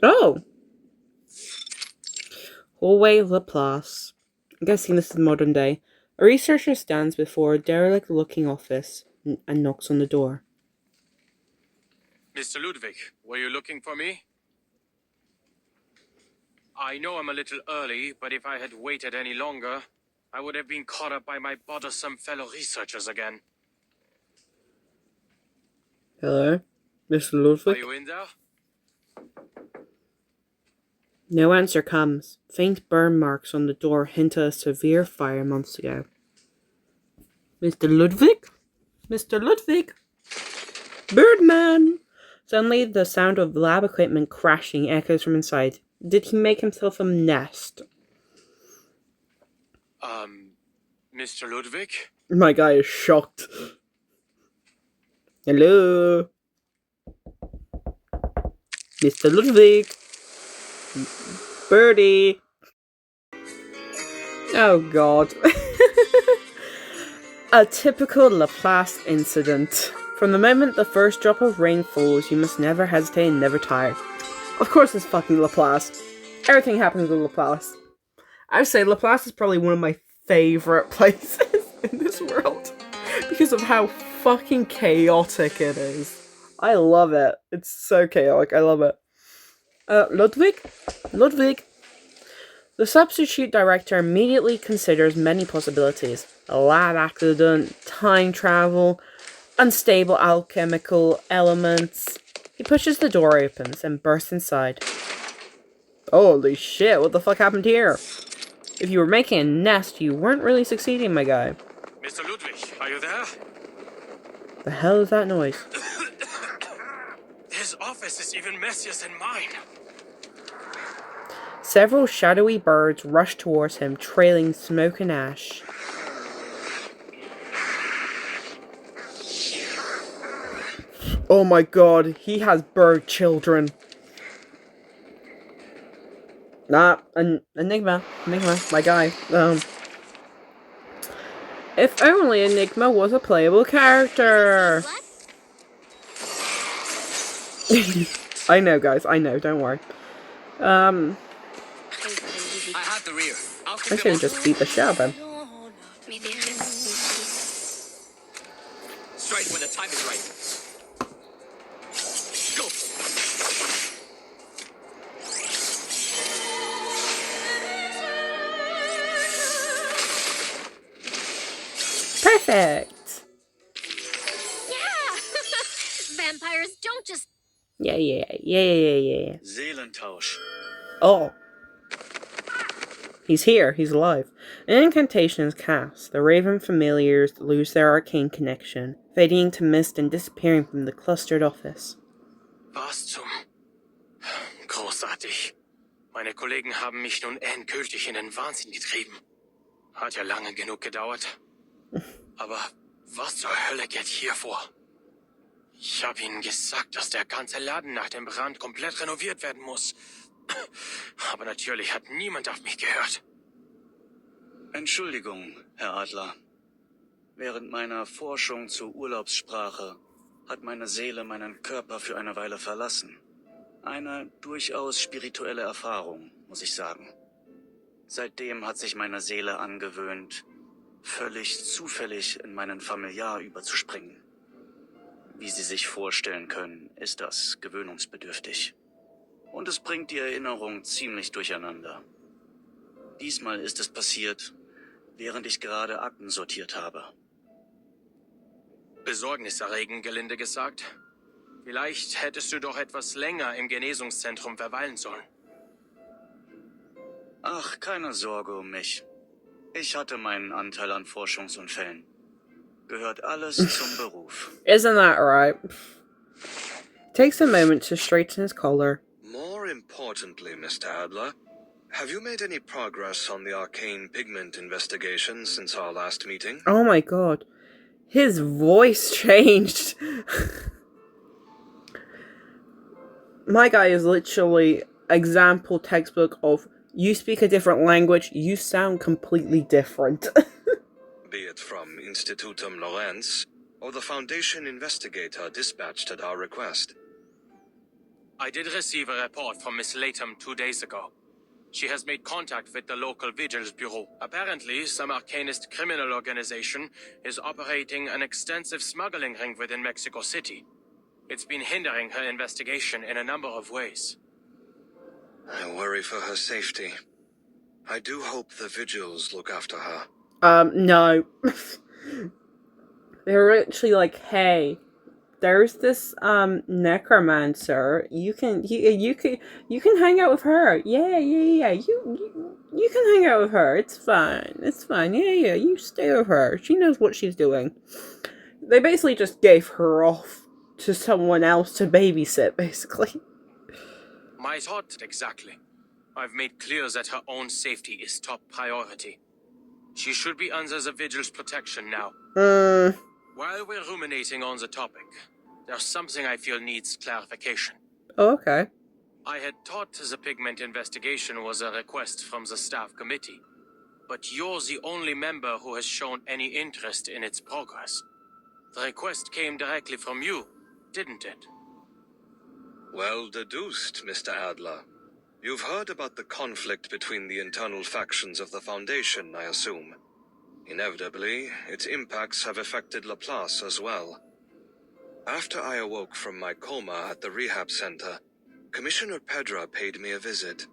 Oh! Hallway Laplace. I'm guessing this is modern day. A researcher stands before a derelict-looking office and knocks on the door. Mr. Ludwig, were you looking for me? I know I'm a little early, but if I had waited any longer, I would have been caught up by my bothersome fellow researchers again. Hello, Mr. Ludwig? Are you in there? No answer comes. Faint burn marks on the door hint at a severe fire months ago. Mr. Ludwig? Mr. Ludwig? Birdman! Suddenly, the sound of lab equipment crashing echoes from inside. Did he make himself a nest? Mr. Ludwig? My guy is shocked. Hello? Mr. Ludwig? Birdie! Oh god. A typical Laplace incident. From the moment the first drop of rain falls, you must never hesitate and never tire. Of course it's fucking Laplace. Everything happens with Laplace. I would say Laplace is probably one of my favourite places in this world. Because of how fucking chaotic it is. I love it. It's so chaotic. I love it. Ludwig? Ludwig? The substitute director immediately considers many possibilities. A lab accident, time travel, unstable alchemical elements. He pushes the door open and bursts inside. Holy shit, what the fuck happened here? If you were making a nest, you weren't really succeeding, my guy. Mr. Ludwig, are you there? The hell is that noise? His office is even messier than mine. Several shadowy birds rush towards him, trailing smoke and ash. Oh my god, he has bird children. Enigma, my guy. If only Enigma was a playable character. I know, guys, I know, don't worry. I have the rear. I'll I should have just beat the shit out of him. Strike when the time is right. Go. Perfect. Yeah! Vampires don't just... Yeah. Seelentausch. Oh. He's here. He's alive. An incantation is cast. The raven familiars lose their arcane connection, fading into mist and disappearing from the clustered office. Was zum... Großartig. Meine Kollegen haben mich nun endgültig in den Wahnsinn getrieben. Hat ja lange genug gedauert. Aber was zur Hölle geht hier vor? Ich habe Ihnen gesagt, dass der ganze Laden nach dem Brand komplett renoviert werden muss. Aber natürlich hat niemand auf mich gehört. Entschuldigung, Herr Adler. Während meiner Forschung zur Urlaubssprache hat meine Seele meinen Körper für eine Weile verlassen. Eine durchaus spirituelle Erfahrung, muss ich sagen. Seitdem hat sich meine Seele angewöhnt, völlig zufällig in meinen Familiar überzuspringen. Wie Sie sich vorstellen können, ist das gewöhnungsbedürftig. Und es bringt die Erinnerung ziemlich durcheinander. Diesmal ist es passiert, während ich gerade Akten sortiert habe. Besorgniserregend, gelinde gesagt. Vielleicht hättest du doch etwas länger im Genesungszentrum verweilen sollen. Ach, keine Sorge um mich. Ich hatte meinen Anteil an Forschungsunfällen. Gehört alles zum Beruf. Isn't that right? Takes a moment to straighten his collar. More importantly, Mr. Adler, have you made any progress on the arcane pigment investigation since our last meeting? Oh my god. His voice changed. My guy is literally example textbook of you speak a different language, you sound completely different. Be it from Institutum Lorenz or the Foundation investigator dispatched at our request. I did receive a report from Miss Latham 2 days ago. She has made contact with the local vigilance bureau. Apparently, some arcanist criminal organization is operating an extensive smuggling ring within Mexico City. It's been hindering her investigation in a number of ways. I worry for her safety. I do hope the vigils look after her. No. They're actually like, hey, there's this necromancer. You can hang out with her. Yeah. You can hang out with her. It's fine. Yeah. You stay with her. She knows what she's doing. They basically just gave her off to someone else to babysit, basically. My thought exactly. I've made clear that her own safety is top priority. She should be under the vigil's protection now. While we're ruminating on the topic, there's something I feel needs clarification. Oh, okay. I had thought the pigment investigation was a request from the staff committee, but you're the only member who has shown any interest in its progress. The request came directly from you, didn't it? Well deduced, Mr. Adler. You've heard about the conflict between the internal factions of the Foundation, I assume. Inevitably, its impacts have affected Laplace as well. After I awoke from my coma at the rehab center, Commissioner Pedra paid me a visit.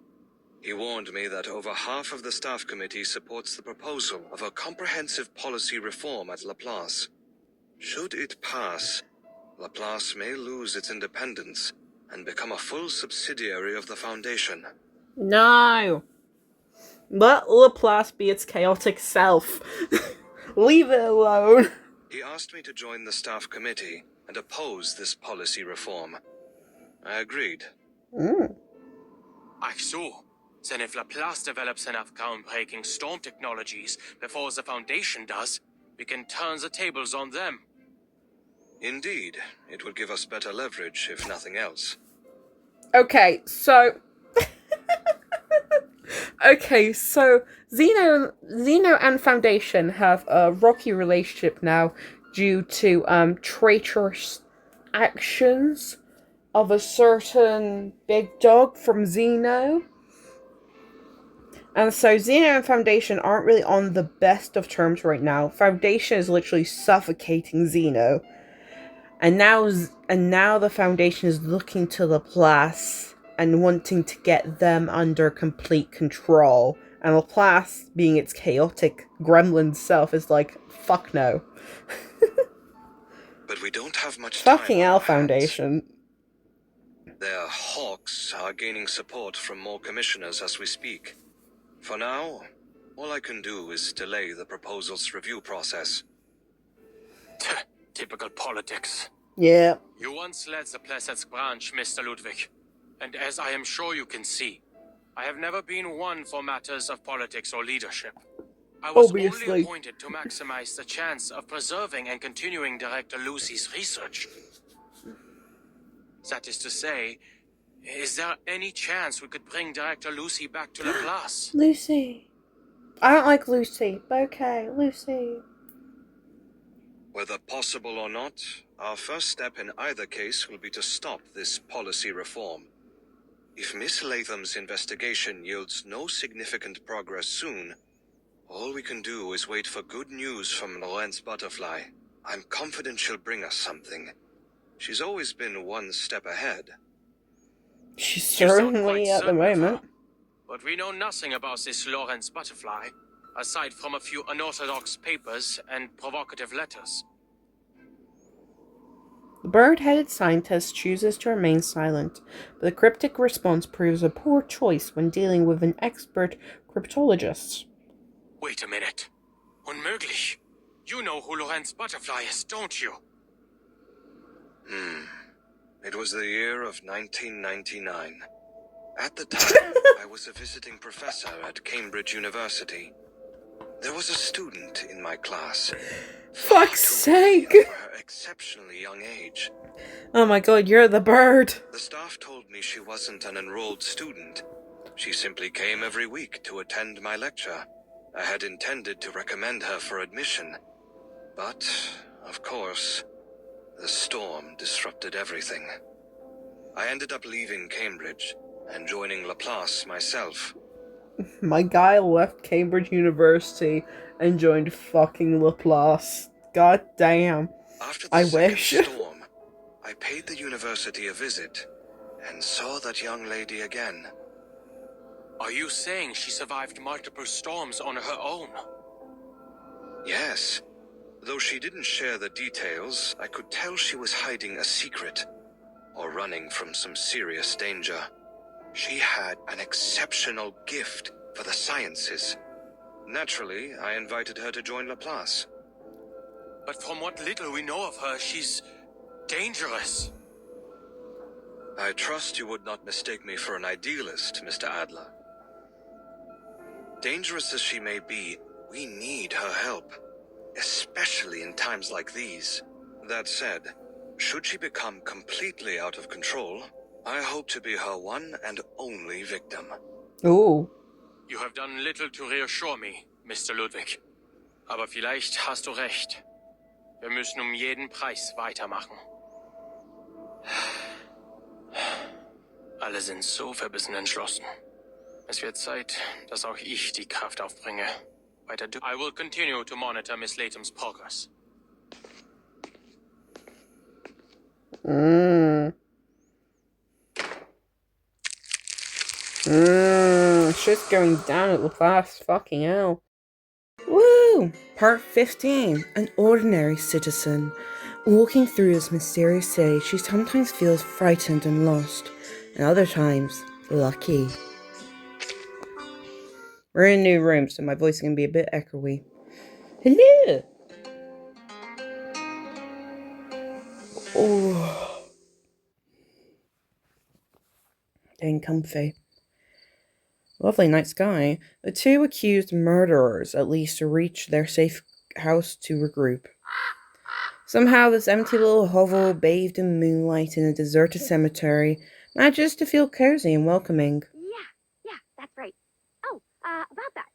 He warned me that over half of the staff committee supports the proposal of a comprehensive policy reform at Laplace. Should it pass, Laplace may lose its independence and become a full subsidiary of the Foundation. No! Let Laplace be its chaotic self. Leave it alone. He asked me to join the staff committee and oppose this policy reform. I agreed. Ach so. Then if Laplace develops enough groundbreaking storm technologies before the Foundation does, we can turn the tables on them. Indeed, it would give us better leverage, if nothing else. Okay, so Xeno and Foundation have a rocky relationship now due to traitorous actions of a certain big dog from Xeno. And so Xeno and Foundation aren't really on the best of terms right now. Foundation is literally suffocating Xeno. And now the Foundation is looking to Laplace and wanting to get them under complete control. And Laplace, being its chaotic gremlin self, is like, fuck no. But we don't have much time. Fucking hell, Foundation. Their hawks are gaining support from more commissioners as we speak. For now, all I can do is delay the proposal's review process. Typical politics. Yeah. You once led the Plesetsk branch, Mr. Ludwig. And as I am sure you can see, I have never been one for matters of politics or leadership. I was only appointed to maximize the chance of preserving and continuing Director Lucy's research. That is to say, is there any chance we could bring Director Lucy back to Laplace? Lucy. I don't like Lucy, but okay, Lucy. Whether possible or not, our first step in either case will be to stop this policy reform. If Miss Latham's investigation yields no significant progress soon, All we can do is wait for good news from Lorentz Butterfly. I'm confident she'll bring us something. She's always been one step ahead. She's You sound certainly quite at the certain of her. moment. But we know nothing about this Lorentz Butterfly, aside from a few unorthodox papers and provocative letters. The bird-headed scientist chooses to remain silent, but the cryptic response proves a poor choice when dealing with an expert cryptologist. Wait a minute. Unmöglich. You know who Lorentz Butterfly is, don't you? It was the year of 1999. At the time, I was a visiting professor at Cambridge University. There was a student in my class. Fuck's sake! For her exceptionally young age. Oh my god, you're the bird! The staff told me she wasn't an enrolled student. She simply came every week to attend my lecture. I had intended to recommend her for admission. But, of course, the storm disrupted everything. I ended up leaving Cambridge and joining Laplace myself. My guy left Cambridge University and joined fucking Laplace. God damn. After the I second wish. storm, I paid the university a visit and saw that young lady again. Are you saying she survived multiple storms on her own? Yes. Though she didn't share the details, I could tell she was hiding a secret or running from some serious danger. She had an exceptional gift for the sciences. Naturally, I invited her to join Laplace. But from what little we know of her, she's dangerous. I trust you would not mistake me for an idealist, Mr. Adler. Dangerous as she may be, we need her help, especially in times like these. That said, should she become completely out of control, I hope to be her one and only victim. Ooh. You have done little to reassure me, Mr. Ludwig. Aber vielleicht hast du recht. Wir müssen jeden Preis weitermachen. Alle sind so verbissen entschlossen. Es wird Zeit, dass auch ich die Kraft aufbringe. I will continue to monitor Miss Latham's progress. Shit's going down at Laplace. Fucking hell. Woo! Part 15. An ordinary citizen. Walking through this mysterious city, she sometimes feels frightened and lost, and other times, lucky. We're in a new room, so my voice is going to be a bit echoey. Hello! Oh. Getting comfy. Lovely night sky. The two accused murderers at least reach their safe house to regroup. Somehow this empty little hovel, bathed in moonlight in a deserted cemetery, manages to feel cozy and welcoming. Yeah, that's right. Oh, about that.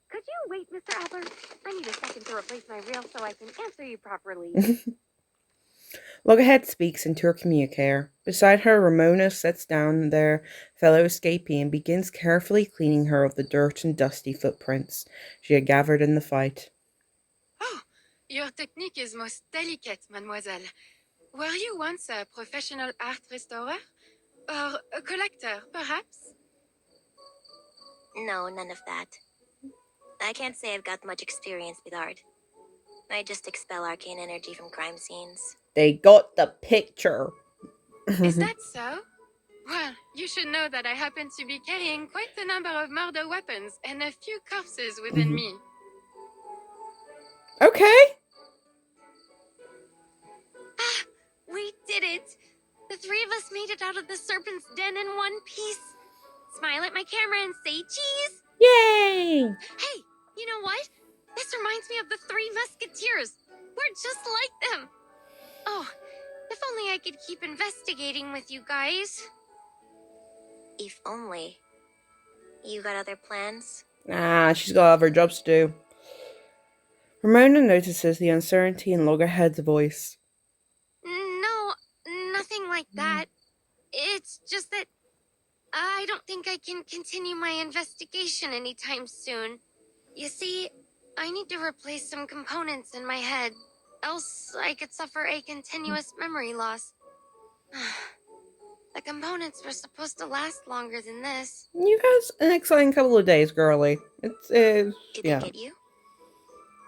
Could you wait, Mr. Adler? I need a second to replace my reel so I can answer you properly. Loggerhead speaks into her communicator. Beside her, Ramona sets down their fellow escapee and begins carefully cleaning her of the dirt and dusty footprints she had gathered in the fight. Oh, your technique is most delicate, mademoiselle. Were you once a professional art restorer? Or a collector, perhaps? No, none of that. I can't say I've got much experience with art. I just expel arcane energy from crime scenes. They got the picture. Is that so? Well, you should know that I happen to be carrying quite a number of murder weapons and a few corpses within me. Okay. Ah, we did it! The three of us made it out of the Serpent's den in one piece. Smile at my camera and say cheese! Yay! Hey, you know what? This reminds me of the Three Musketeers. We're just like them. Oh, if only I could keep investigating with you guys. If only. You got other plans? Ah, she's got other jobs to do. Ramona notices the uncertainty in Loggerhead's voice. No, nothing like that. It's just that I don't think I can continue my investigation anytime soon. You see, I need to replace some components in my head, else I could suffer a continuous memory loss. The components were supposed to last longer than this. You've had an exciting couple of days, girly. Did yeah. they get you?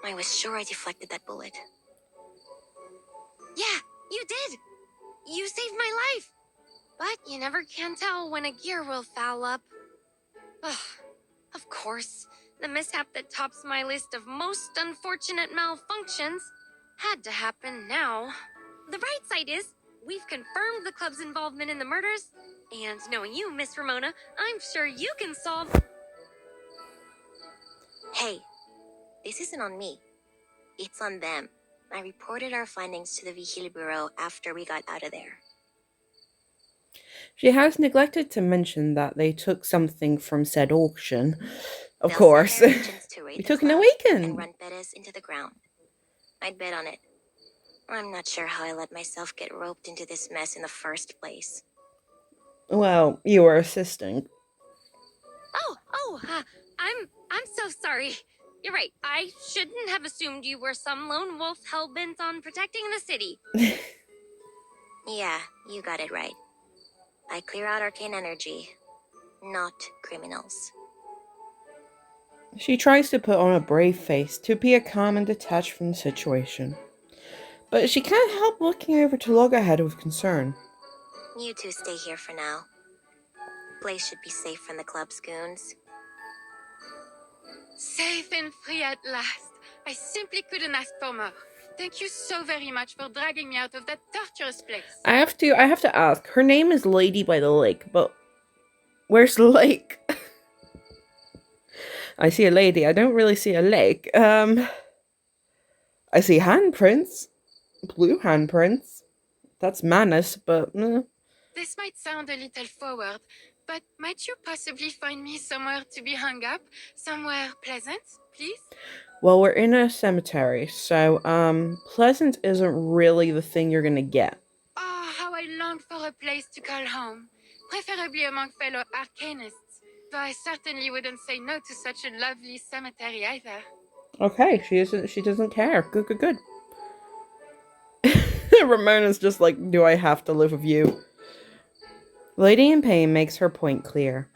I was sure I deflected that bullet. Yeah, you did! You saved my life! But you never can tell when a gear will foul up. Ugh. Of course, the mishap that tops my list of most unfortunate malfunctions had to happen now. The bright side is, we've confirmed the club's involvement in the murders, and knowing you, Miss Ramona, I'm sure you can solve... Hey, this isn't on me. It's on them. I reported our findings to the Vigil Bureau after we got out of there. She has neglected to mention that they took something from said auction. Of They'll course. send their agents to raid We the took an club awaken. and run Perez into the ground. I'd bet on it. I'm not sure how I let myself get roped into this mess in the first place. Well, you were assisting. I'm so sorry. You're right, I shouldn't have assumed you were some lone wolf hell-bent on protecting the city. Yeah, you got it right. I clear out arcane energy, not criminals. She tries to put on a brave face to appear calm and detached from the situation. But she can't help looking over to Loggerhead with concern. You two stay here for now. Place should be safe from the club's goons. Safe and free at last. I simply couldn't ask for more. Thank you so very much for dragging me out of that torturous place. I have to ask. Her name is Lady by the Lake, but where's the lake? I see a lady. I don't really see a lake. I see handprints. Blue handprints. That's Manus, but... This might sound a little forward, but might you possibly find me somewhere to be hung up? Somewhere pleasant, please? Well, we're in a cemetery, so, pleasant isn't really the thing you're gonna get. Oh, how I long for a place to call home. Preferably among fellow arcanists, though I certainly wouldn't say no to such a lovely cemetery either. Okay, she doesn't care. Good. Ramona's just like, do I have to live with you? Lady in Pain makes her point clear.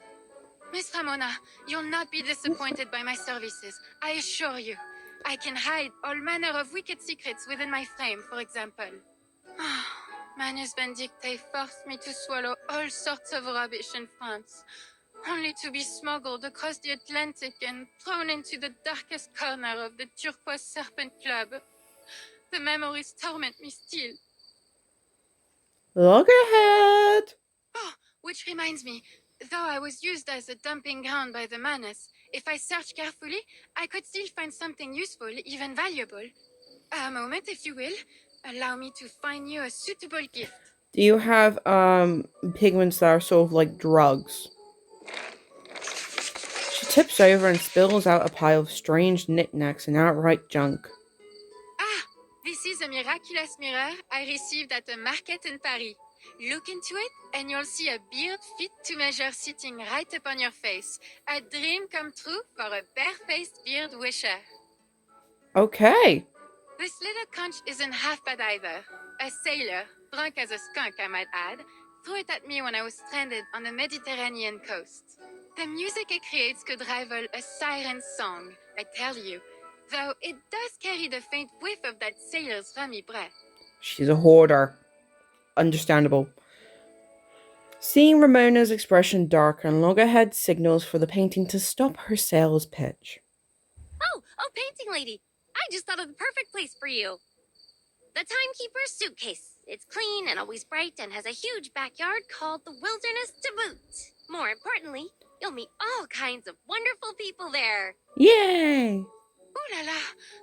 Miss Ramona, you'll not be disappointed by my services, I assure you. I can hide all manner of wicked secrets within my frame, for example. Manus Benedicte forced me to swallow all sorts of rubbish in France, only to be smuggled across the Atlantic and thrown into the darkest corner of the Turquoise Serpent Club. The memories torment me still. Loggerhead! Oh, which reminds me, though I was used as a dumping ground by the Manus, if I search carefully, I could still find something useful, even valuable. A moment, if you will. Allow me to find you a suitable gift. Do you have, pigments that are sort of like drugs? She tips over and spills out a pile of strange knickknacks and outright junk. Ah, this is a miraculous mirror I received at a market in Paris. Look into it, and you'll see a beard fit to measure sitting right upon your face. A dream come true for a bare-faced beard wisher. Okay. This little conch isn't half bad either. A sailor, drunk as a skunk I might add, threw it at me when I was stranded on the Mediterranean coast. The music it creates could rival a siren's song, I tell you, though it does carry the faint whiff of that sailor's rummy breath. She's a hoarder. Understandable. Seeing Ramona's expression darken, Loggerhead signals for the painting to stop her sales pitch. Oh, painting lady! I just thought of the perfect place for you. The Timekeeper's suitcase. It's clean and always bright and has a huge backyard called the Wilderness to boot. More importantly, you'll meet all kinds of wonderful people there. Yay! Ooh la la!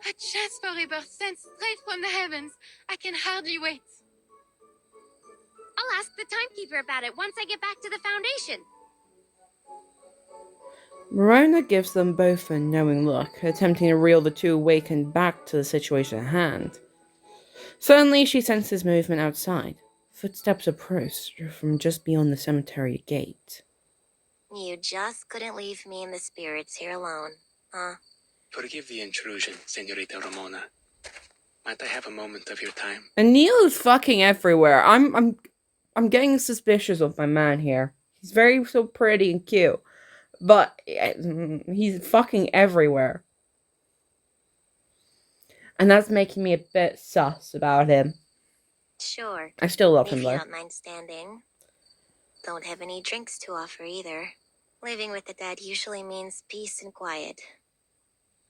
A chance for rebirth sent straight from the heavens. I can hardly wait. I'll ask the Timekeeper about it once I get back to the Foundation. Ramona gives them both a knowing look, attempting to reel the two awakened back to the situation at hand. Suddenly, she senses movement outside. Footsteps approach from just beyond the cemetery gate. You just couldn't leave me and the spirits here alone, huh? Forgive the intrusion, Senorita Ramona. Might I have a moment of your time? And Neil is fucking everywhere. I'm getting suspicious of my man here. He's very so pretty and cute, but he's fucking everywhere. And that's making me a bit sus about him. Sure. I still love If him you though. don't mind standing. Don't have any drinks to offer either. Living with the dead usually means peace and quiet.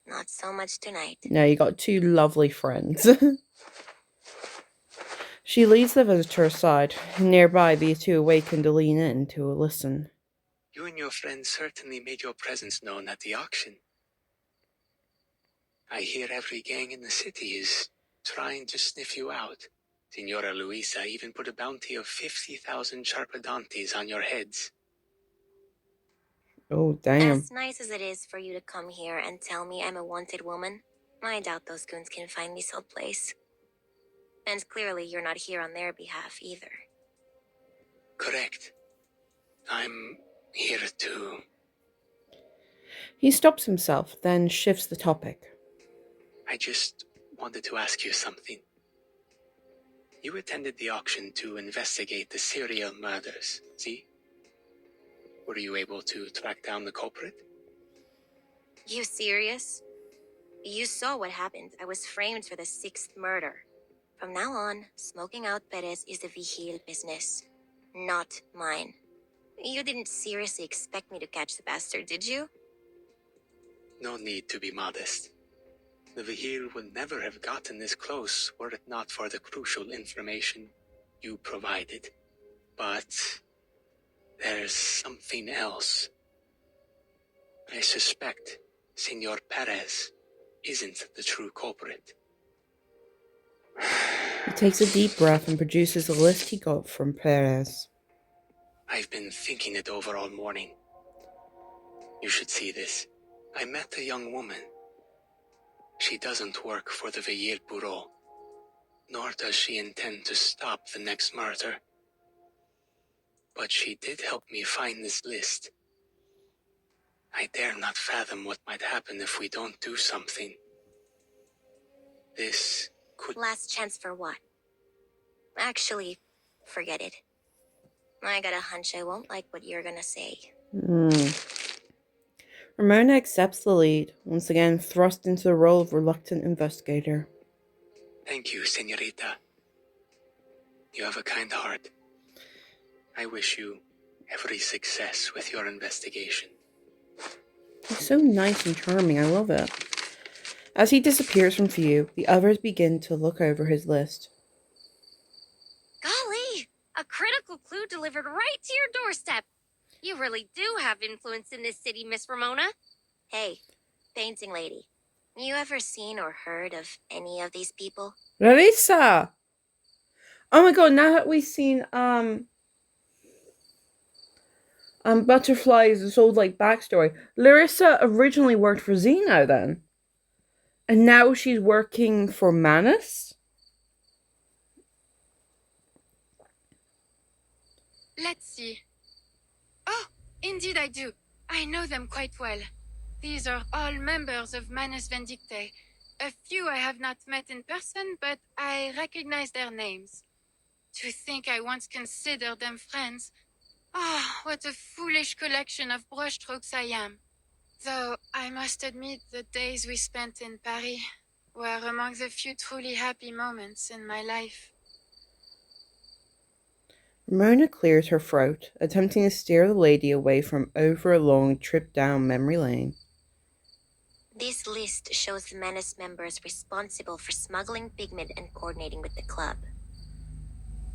Not so much tonight. No, you got two lovely friends. She leads the visitor aside. Nearby, the two awaken to lean in to listen. You and your friend certainly made your presence known at the auction. I hear every gang in the city is trying to sniff you out. Signora Luisa even put a bounty of 50,000 charpadantes on your heads. Oh, damn. As nice as it is for you to come here and tell me I'm a wanted woman, I doubt those goons can find me someplace. And clearly you're not here on their behalf either. Correct. I'm here to... He stops himself, then shifts the topic. I just wanted to ask you something. You attended the auction to investigate the serial murders, see? Were you able to track down the culprit? You serious? You saw what happened. I was framed for the 6th murder. From now on, smoking out Perez is the Vigil business, not mine. You didn't seriously expect me to catch the bastard, did you? No need to be modest. The Vigil would never have gotten this close were it not for the crucial information you provided. But there's something else. I suspect Senor Perez isn't the true culprit. He takes a deep breath and produces the list he got from Perez. I've been thinking it over all morning. You should see this. I met a young woman. She doesn't work for the Vigil Bureau, nor does she intend to stop the next murder. But she did help me find this list. I dare not fathom what might happen if we don't do something. This could... Last chance for what? Actually, forget it. I got a hunch I won't like what you're gonna say. Ramona accepts the lead, once again thrust into the role of reluctant investigator. Thank you, señorita. You have a kind heart. I wish you every success with your investigation. He's so nice and charming, I love it. As he disappears from view, the others begin to look over his list. Golly! A critical clue delivered right to your doorstep. You really do have influence in this city, Miss Ramona. Hey, painting lady. You ever seen or heard of any of these people? Larissa! Oh my god, now that we've seen Butterfly's whole like backstory, Larissa originally worked for Xeno then. And now she's working for Manus? Let's see. Oh, indeed I do. I know them quite well. These are all members of Manus Vindictae. A few I have not met in person, but I recognize their names. To think I once considered them friends. Ah, what a foolish collection of brushstrokes I am. Though I must admit the days we spent in Paris were among the few truly happy moments in my life. Ramona clears her throat, attempting to steer the lady away from over a long trip down memory lane. This list shows the Menace members responsible for smuggling pigment and coordinating with the club.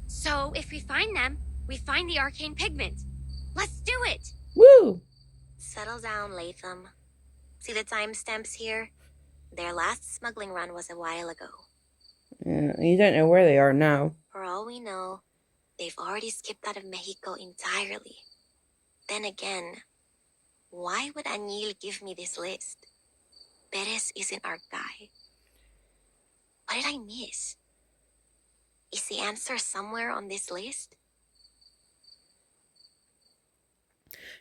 So, if we find them, we find the arcane pigment. Let's do it! Woo! Settle down, Latham. See the timestamps here? Their last smuggling run was a while ago. Yeah, you don't know where they are now. For all we know, they've already skipped out of Mexico entirely. Then again, why would Anil give me this list? Perez isn't our guy. What did I miss? Is the answer somewhere on this list?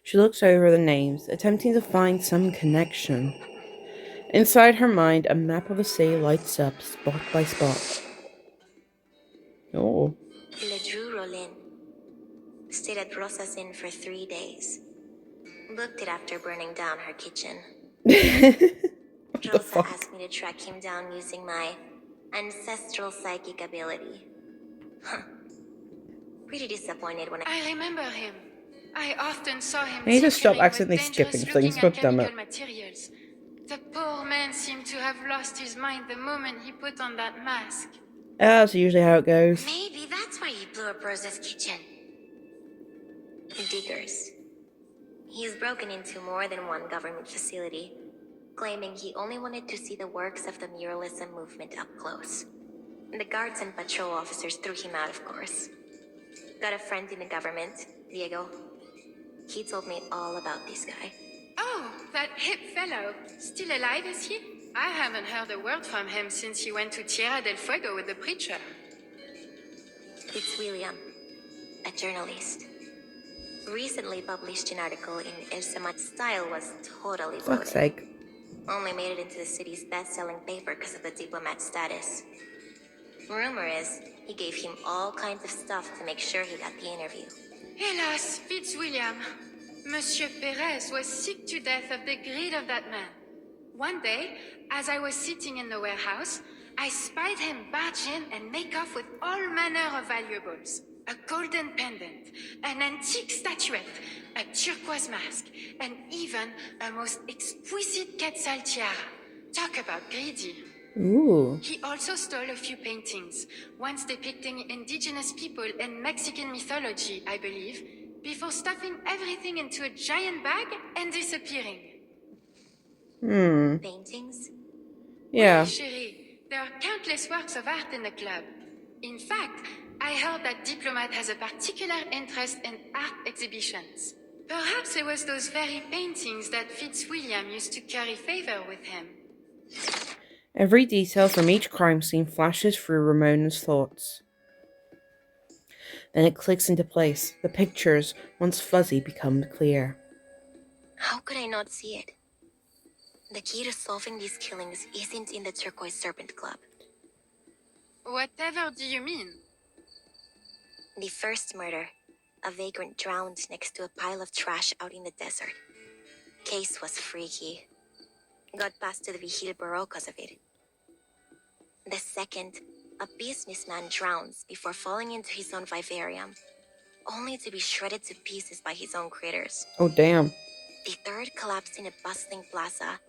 She looks over the names, attempting to find some connection. Inside her mind, a map of the sea lights up spot by spot. Oh. Le Drew Rollin stayed at Rosa's Inn for 3 days. Booked it after burning down her kitchen. Rosa asked me to track him down using my ancestral psychic ability. Pretty disappointed when I remember him. I often saw him I need to stop tinkering with accidentally skipping dangerous-looking things, god damn it. alchemical materials. The poor man seemed to have lost his mind the moment he put on that mask. That's usually how it goes. Maybe that's why he blew up Rosa's kitchen. Diggers. He's broken into more than one government facility, claiming he only wanted to see the works of the muralism movement up close. The guards and patrol officers threw him out, of course. Got a friend in the government, Diego. He told me all about this guy. Oh, that hip fellow. Still alive, is he? I haven't heard a word from him since he went to Tierra del Fuego with the preacher. It's William, a journalist. Recently published an article in El Semach style was totally bloated. Fuck's sake. Only made it into the city's best-selling paper because of the diplomat status. Rumor is, he gave him all kinds of stuff to make sure he got the interview. Hélas, Fitzwilliam. Monsieur Perez was sick to death of the greed of that man. One day, as I was sitting in the warehouse, I spied him barge in and make off with all manner of valuables. A golden pendant, an antique statuette, a turquoise mask, and even a most exquisite quetzal tiara. Talk about greedy. Ooh. He also stole a few paintings, once depicting indigenous people in Mexican mythology, I believe, before stuffing everything into a giant bag and disappearing. Paintings? Yeah. Oui, chérie. There are countless works of art in the club. In fact, I heard that Diplomat has a particular interest in art exhibitions. Perhaps it was those very paintings that Fitzwilliam used to curry favor with him. Every detail from each crime scene flashes through Ramona's thoughts. Then it clicks into place. The pictures, once fuzzy, become clear. How could I not see it? The key to solving these killings isn't in the Turquoise Serpent Club. Whatever do you mean? The first murder, a vagrant drowned next to a pile of trash out in the desert. Case was freaky. Got passed to the Vigil Bureau because of it. The second, a businessman drowns before falling into his own vivarium, only to be shredded to pieces by his own critters. Oh, damn. The third collapsed in a bustling plaza.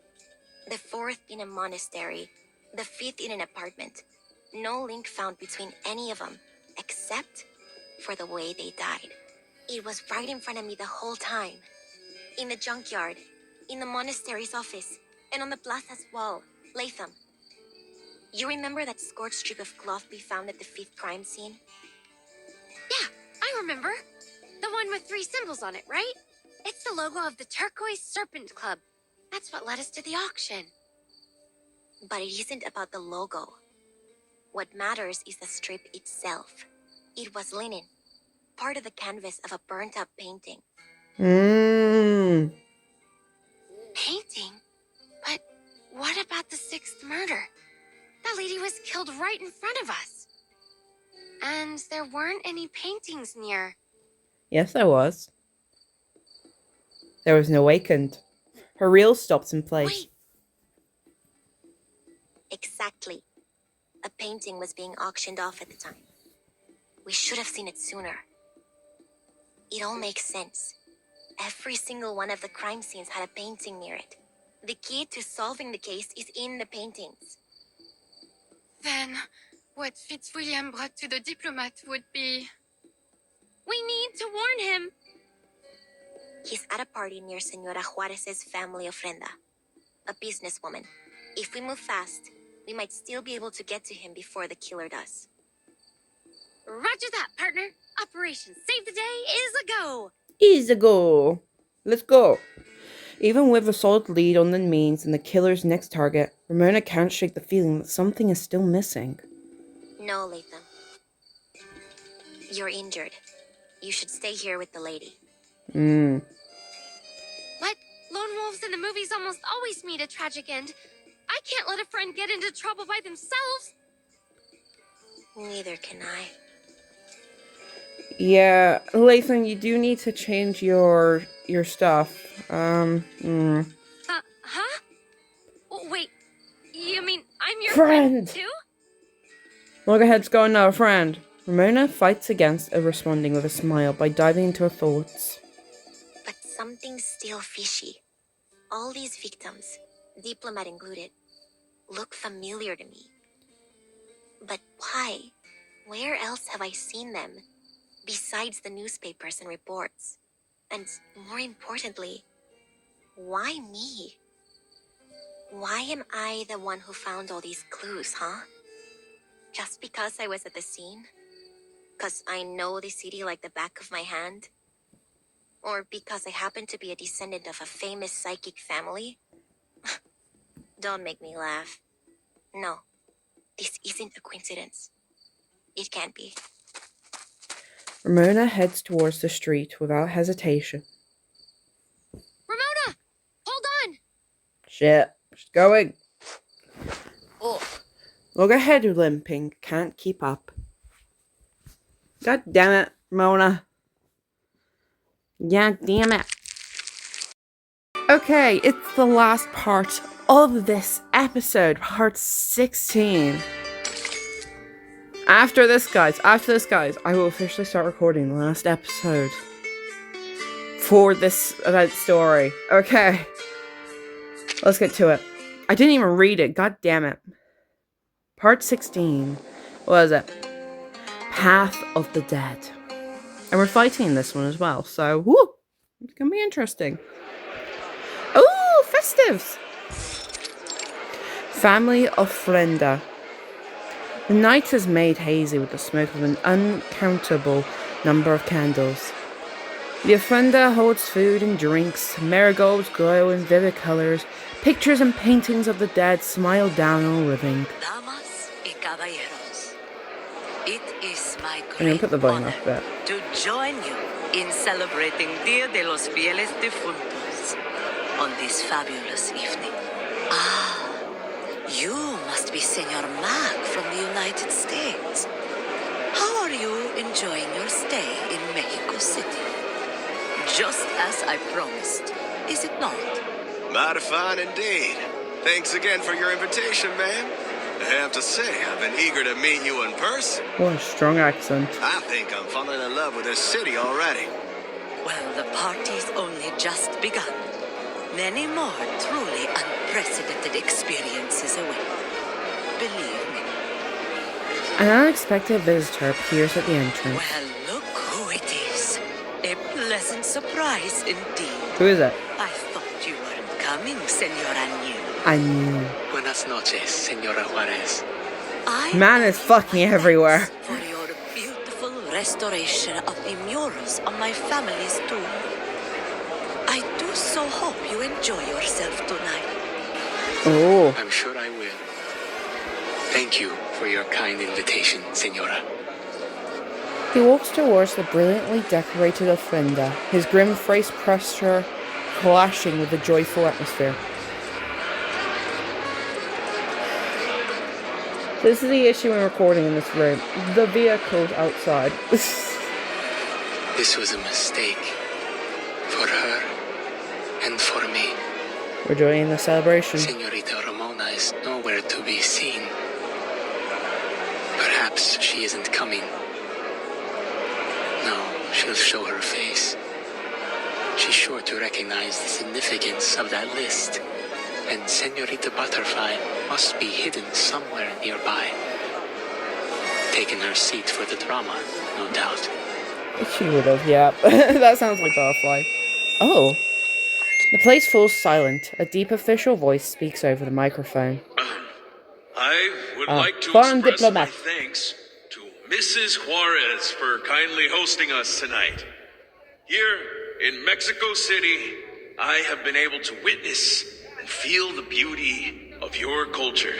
The fourth in a monastery. The fifth in an apartment. No link found between any of them, except for the way they died. It was right in front of me the whole time. In the junkyard, in the monastery's office, and on the plaza's wall. Latham, you remember that scorched strip of cloth we found at the fifth crime scene? Yeah, I remember. The one with 3 symbols on it, right? It's the logo of the Turquoise Serpent Club. That's what led us to the auction. But it isn't about the logo. What matters is the strip itself. It was linen, part of the canvas of a burnt-up painting. Painting? But what about the 6th murder? That lady was killed right in front of us. And there weren't any paintings near. Yes, there was. There was an awakened. Her reel stops in place. Wait. Exactly. A painting was being auctioned off at the time. We should have seen it sooner. It all makes sense. Every single one of the crime scenes had a painting near it. The key to solving the case is in the paintings. Then, what Fitzwilliam brought to the diplomat would be... We need to warn him. He's at a party near Senora Juarez's family ofrenda, a businesswoman. If we move fast, we might still be able to get to him before the killer does. Roger that, partner. Operation Save the Day is a go. Is a go. Let's go. Even with a solid lead on the means and the killer's next target, Ramona can't shake the feeling that something is still missing. No, Latham. You're injured. You should stay here with the lady. But lone wolves in the movies almost always meet a tragic end. I can't let a friend get into trouble by themselves. Neither can I. Yeah, Lathan, you do need to change your stuff. Huh? Wait, you mean I'm your Friend! friend too? Loggerhead's got another friend. Ramona fights against responding with a smile by diving into her thoughts. But something's still fishy. All these victims, Diplomat included, look familiar to me. But why? Where else have I seen them? Besides the newspapers and reports. And more importantly, why me? Why am I the one who found all these clues, huh? Just because I was at the scene? Because I know the city like the back of my hand? Or because I happen to be a descendant of a famous psychic family? Don't make me laugh. No, this isn't a coincidence. It can't be. Ramona heads towards the street without hesitation. Ramona! Hold on! Shit, she's going. Loggerhead limping, can't keep up. God damn it, Ramona. God damn it. Okay, it's the last part of this episode, part 16. After this, guys, I will officially start recording the last episode for this event story. Okay, let's get to it. I didn't even read it, god damn it. Part 16. What is it? Path of the Dead. And we're fighting this one as well, so whoo! It's gonna be interesting. Ooh, festives! Family of Frenda. The night is made hazy with the smoke of an uncountable number of candles. The ofrenda holds food and drinks, marigolds glow in vivid colors, pictures and paintings of the dead smile down on living. Damas y caballeros, it is my I'm gonna put the great volume honor up a bit. to join you in celebrating Dia de los Fieles Difuntos on this fabulous evening. Ah, you must be Senor Mac from the United States. How are you enjoying your stay in Mexico City? Just as I promised, is it not? Mighty fine indeed. Thanks again for your invitation, ma'am. I have to say, I've been eager to meet you in person. What a strong accent. I think I'm falling in love with this city already. Well, the party's only just begun. Many more truly unprecedented experiences await. Believe me. An unexpected visitor appears at the entrance. Well, look who it is. A pleasant surprise indeed. Who is it? I thought you weren't coming, Senora New. I knew. Buenas noches, Senora Juarez. Man is fucking everywhere. For your beautiful restoration of the murals on my family's tomb. I do so hope you enjoy yourself tonight. Oh. I'm sure I will. Thank you for your kind invitation, Senora. He walks towards the brilliantly decorated ofrenda, his grim face pressure clashing with the joyful atmosphere. This is the issue in recording in this room. The vehicle's outside. This was a mistake. For her and for me. We're joining the celebration. Senorita Ramona is nowhere to be seen. Perhaps she isn't coming. No, she'll show her face. She's sure to recognize the significance of that list. And Senorita Butterfly must be hidden somewhere nearby. Taking her seat for the drama, no doubt. She would have, yeah. That sounds like Butterfly. Oh. The place falls silent. A deep official voice speaks over the microphone. I would like to foreign express diplomat. my thanks to Mrs. Juarez for kindly hosting us tonight. Here in Mexico City, I have been able to witness and feel the beauty of your culture.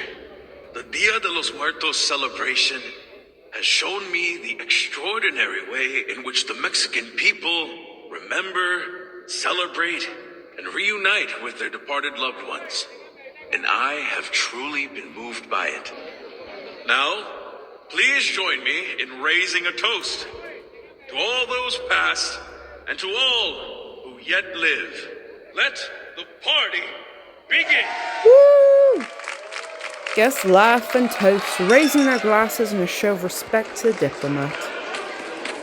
The Dia de los Muertos celebration has shown me the extraordinary way in which the Mexican people remember, celebrate, and reunite with their departed loved ones. and I have truly been moved by it. Now, please join me in raising a toast to all those past and to all who yet live. Let the party begin. Woo! Guests laugh and toast, raising their glasses in a show of respect to the diplomat.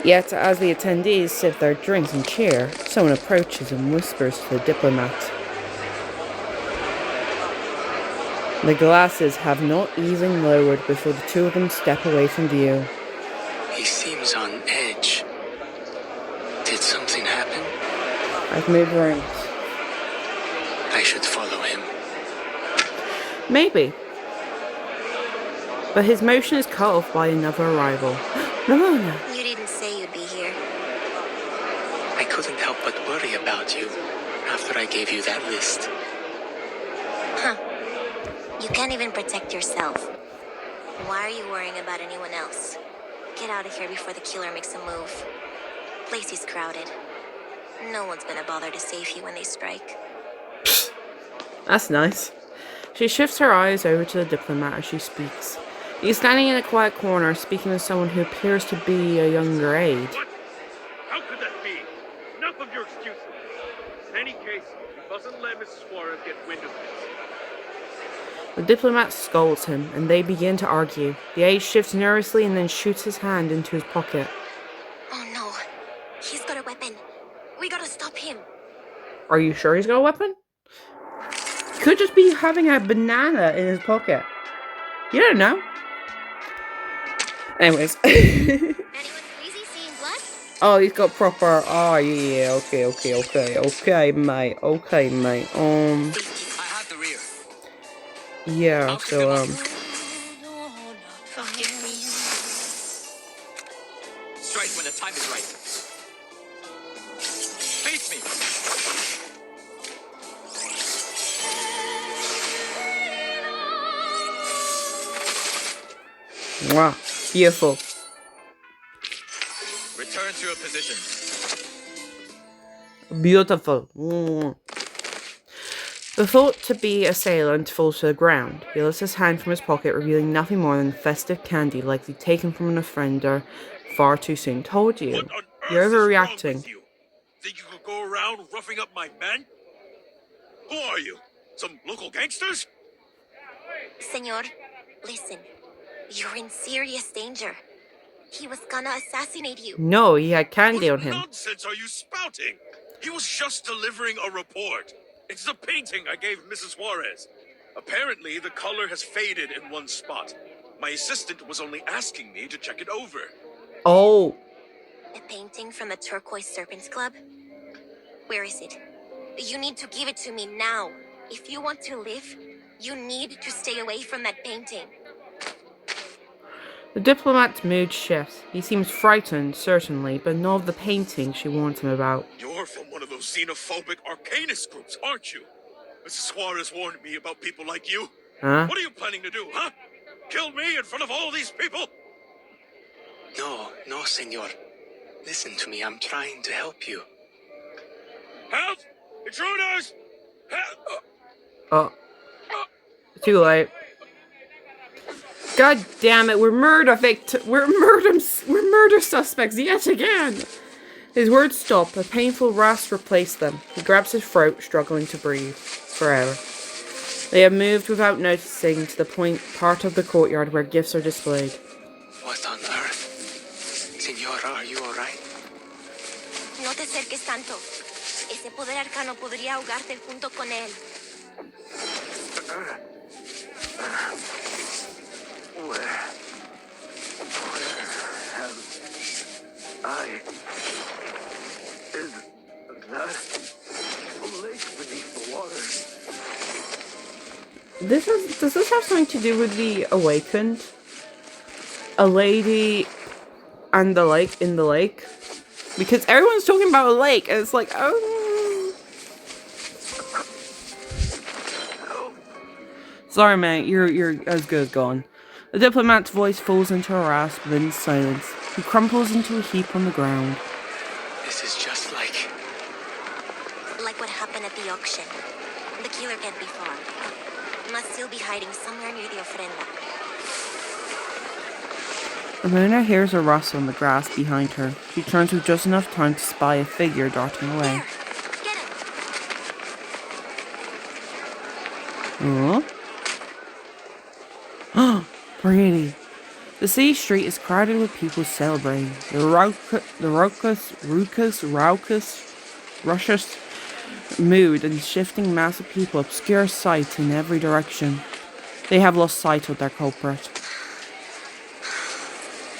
Yet, as the attendees sip their drinks and cheer, someone approaches and whispers to the diplomat. The glasses have not even lowered before the two of them step away from view. He seems on edge. Did something happen? I've moved rooms. I should follow him. Maybe. But his motion is cut off by another arrival. Ramona! You didn't say you'd be here. I couldn't help but worry about you after I gave you that list. Huh. You can't even protect yourself. Why are you worrying about anyone else? Get out of here before the killer makes a move. Place is crowded. No one's gonna bother to save you when they strike. That's nice. She shifts her eyes over to the diplomat as she speaks. He's standing in a quiet corner, speaking with someone who appears to be a younger aide. What? How could that be? Enough of your excuses. In any case, you mustn't let Mrs. Suarez get wind of this. The diplomat scolds him, and they begin to argue. The aide shifts nervously and then shoots his hand into his pocket. Oh no. He's got a weapon. We gotta stop him. Are you sure he's got a weapon? He could just be having a banana in his pocket. You don't know. Anyways. Anyone crazy seeing blood? Oh, he's got proper... Oh, yeah, okay, mate. Okay, mate. I have the rear. Yeah, so, Strike when the time is right. Face me. Mwah. Beautiful. Return to your position. Beautiful. The thought-to-be assailant falls to the ground. He lifts his hand from his pocket, revealing nothing more than festive candy likely taken from an offender far too soon. Told you. You're overreacting. You? Think you could go around roughing up my men? Who are you? Some local gangsters? Senor, listen. You're in serious danger. He was gonna assassinate you. No, he had candy on him. What nonsense are you spouting? He was just delivering a report. It's the painting I gave Mrs. Suarez. Apparently, the color has faded in one spot. My assistant was only asking me to check it over. Oh. A painting from the Turquoise Serpent Club? Where is it? You need to give it to me now. If you want to live, you need to stay away from that painting. The diplomat's mood shifts. He seems frightened, certainly, but not of the painting she warns him about. You're from one of those xenophobic Arcanist groups, aren't you? Mrs. Suarez warned me about people like you. Huh? What are you planning to do, huh? Kill me in front of all these people? No, senor. Listen to me, I'm trying to help you. Help! Intruders! Help! Oh. Too late. God damn it, we're murder suspects yet again! His words stop, a painful rasp replaced them. He grabs his throat, struggling to breathe. Forever. They have moved without noticing to the part of the courtyard where gifts are displayed. What on earth? Senor, are you alright? No te acerques tanto. Ese poder arcano podría ahogarte junto con él. Where am I? Is that a lake beneath the water? Does this have something to do with the Awakened? A lady and the lake in the lake? Because everyone's talking about a lake, and it's like, oh. Sorry, man, you're as good as gone. The diplomat's voice falls into a rasp, then silence. He crumples into a heap on the ground. This is just like what happened at the auction. The killer can't be far. Must still be hiding somewhere near the ofrenda. Ramona hears a rustle in the grass behind her. She turns with just enough time to spy a figure darting away. Oh, pretty. The city street is crowded with people celebrating. The ruckus mood and shifting mass of people obscure sight in every direction. They have lost sight of their culprit.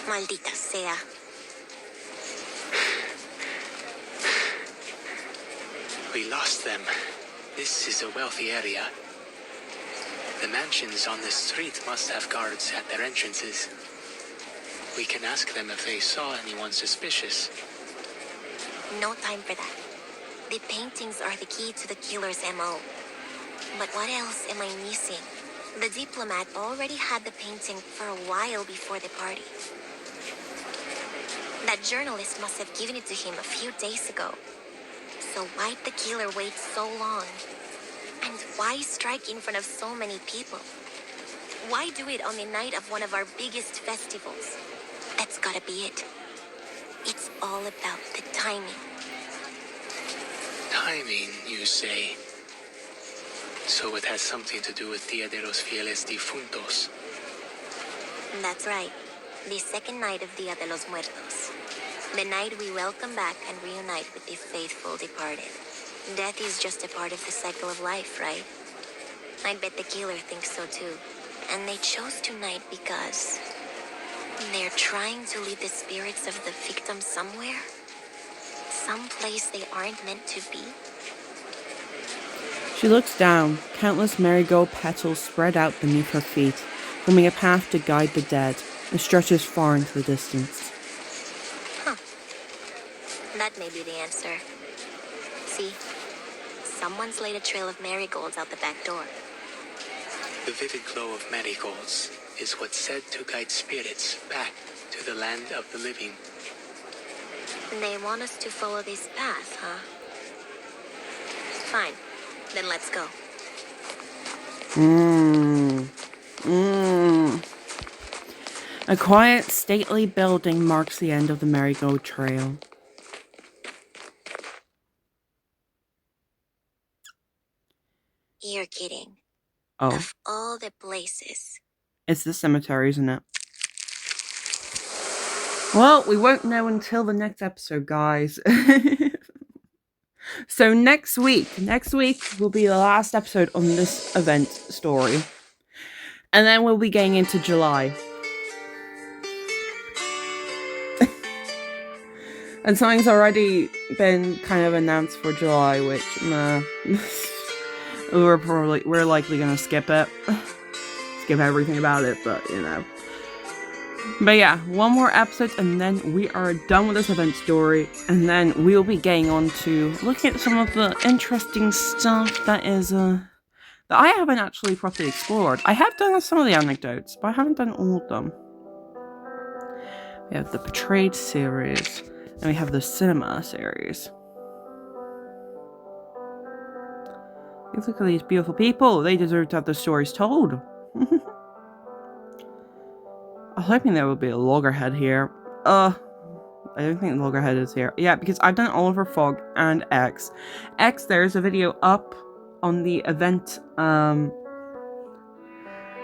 Maldita sea. We lost them. This is a wealthy area. The mansions on this street must have guards at their entrances. We can ask them if they saw anyone suspicious. No time for that. The paintings are the key to the killer's MO. But what else am I missing? The diplomat already had the painting for a while before the party. That journalist must have given it to him a few days ago. So why'd the killer wait so long? And why strike in front of so many people? Why do it on the night of one of our biggest festivals? That's gotta be it. It's all about the timing. Timing, you say? So it has something to do with Dia de los Fieles Difuntos. That's right. The second night of Dia de los Muertos. The night we welcome back and reunite with the faithful departed. Death is just a part of the cycle of life, right? I bet the killer thinks so too. And they chose tonight because they're trying to lead the spirits of the victims somewhere. Someplace they aren't meant to be. She looks down. Countless marigold petals spread out beneath her feet, forming a path to guide the dead. It stretches far into the distance. Huh. That may be the answer. See? Someone's laid a trail of marigolds out the back door. The vivid glow of marigolds is what's said to guide spirits back to the land of the living. They want us to follow this path, huh? Fine. Then let's go. A quiet, stately building marks the end of the marigold trail. You're kidding. Oh. Of all the places. It's the cemetery, isn't it? Well, we won't know until the next episode, guys. So next week will be the last episode on this event story. And then we'll be getting into July. And something's already been kind of announced for July, which, we're likely gonna skip it. Skip everything about it, but you know. But yeah, one more episode and then we are done with this event story, and then we'll be getting on to looking at some of the interesting stuff that is that I haven't actually properly explored. I have done some of the anecdotes, but I haven't done all of them. We have the Betrayed series, and we have the Cinema series. Look at these beautiful people. They deserve to have their stories told. I'm hoping there will be a loggerhead here. I don't think the loggerhead is here. Yeah, because I've done Oliver Fogg and X. X, there's a video up on the event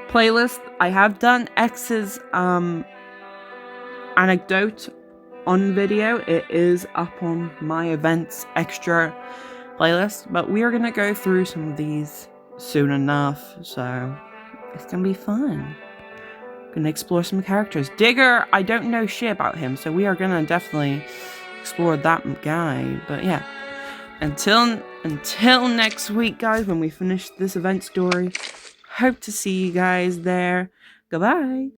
playlist. I have done X's anecdote on video. It is up on my events extra playlist. But we are going to go through some of these soon enough. So it's going to be fun. Gonna explore some characters. Digger, I don't know shit about him, so we are gonna definitely explore that guy. But yeah, until next week, guys, when we finish this event story, hope to see you guys there. Goodbye.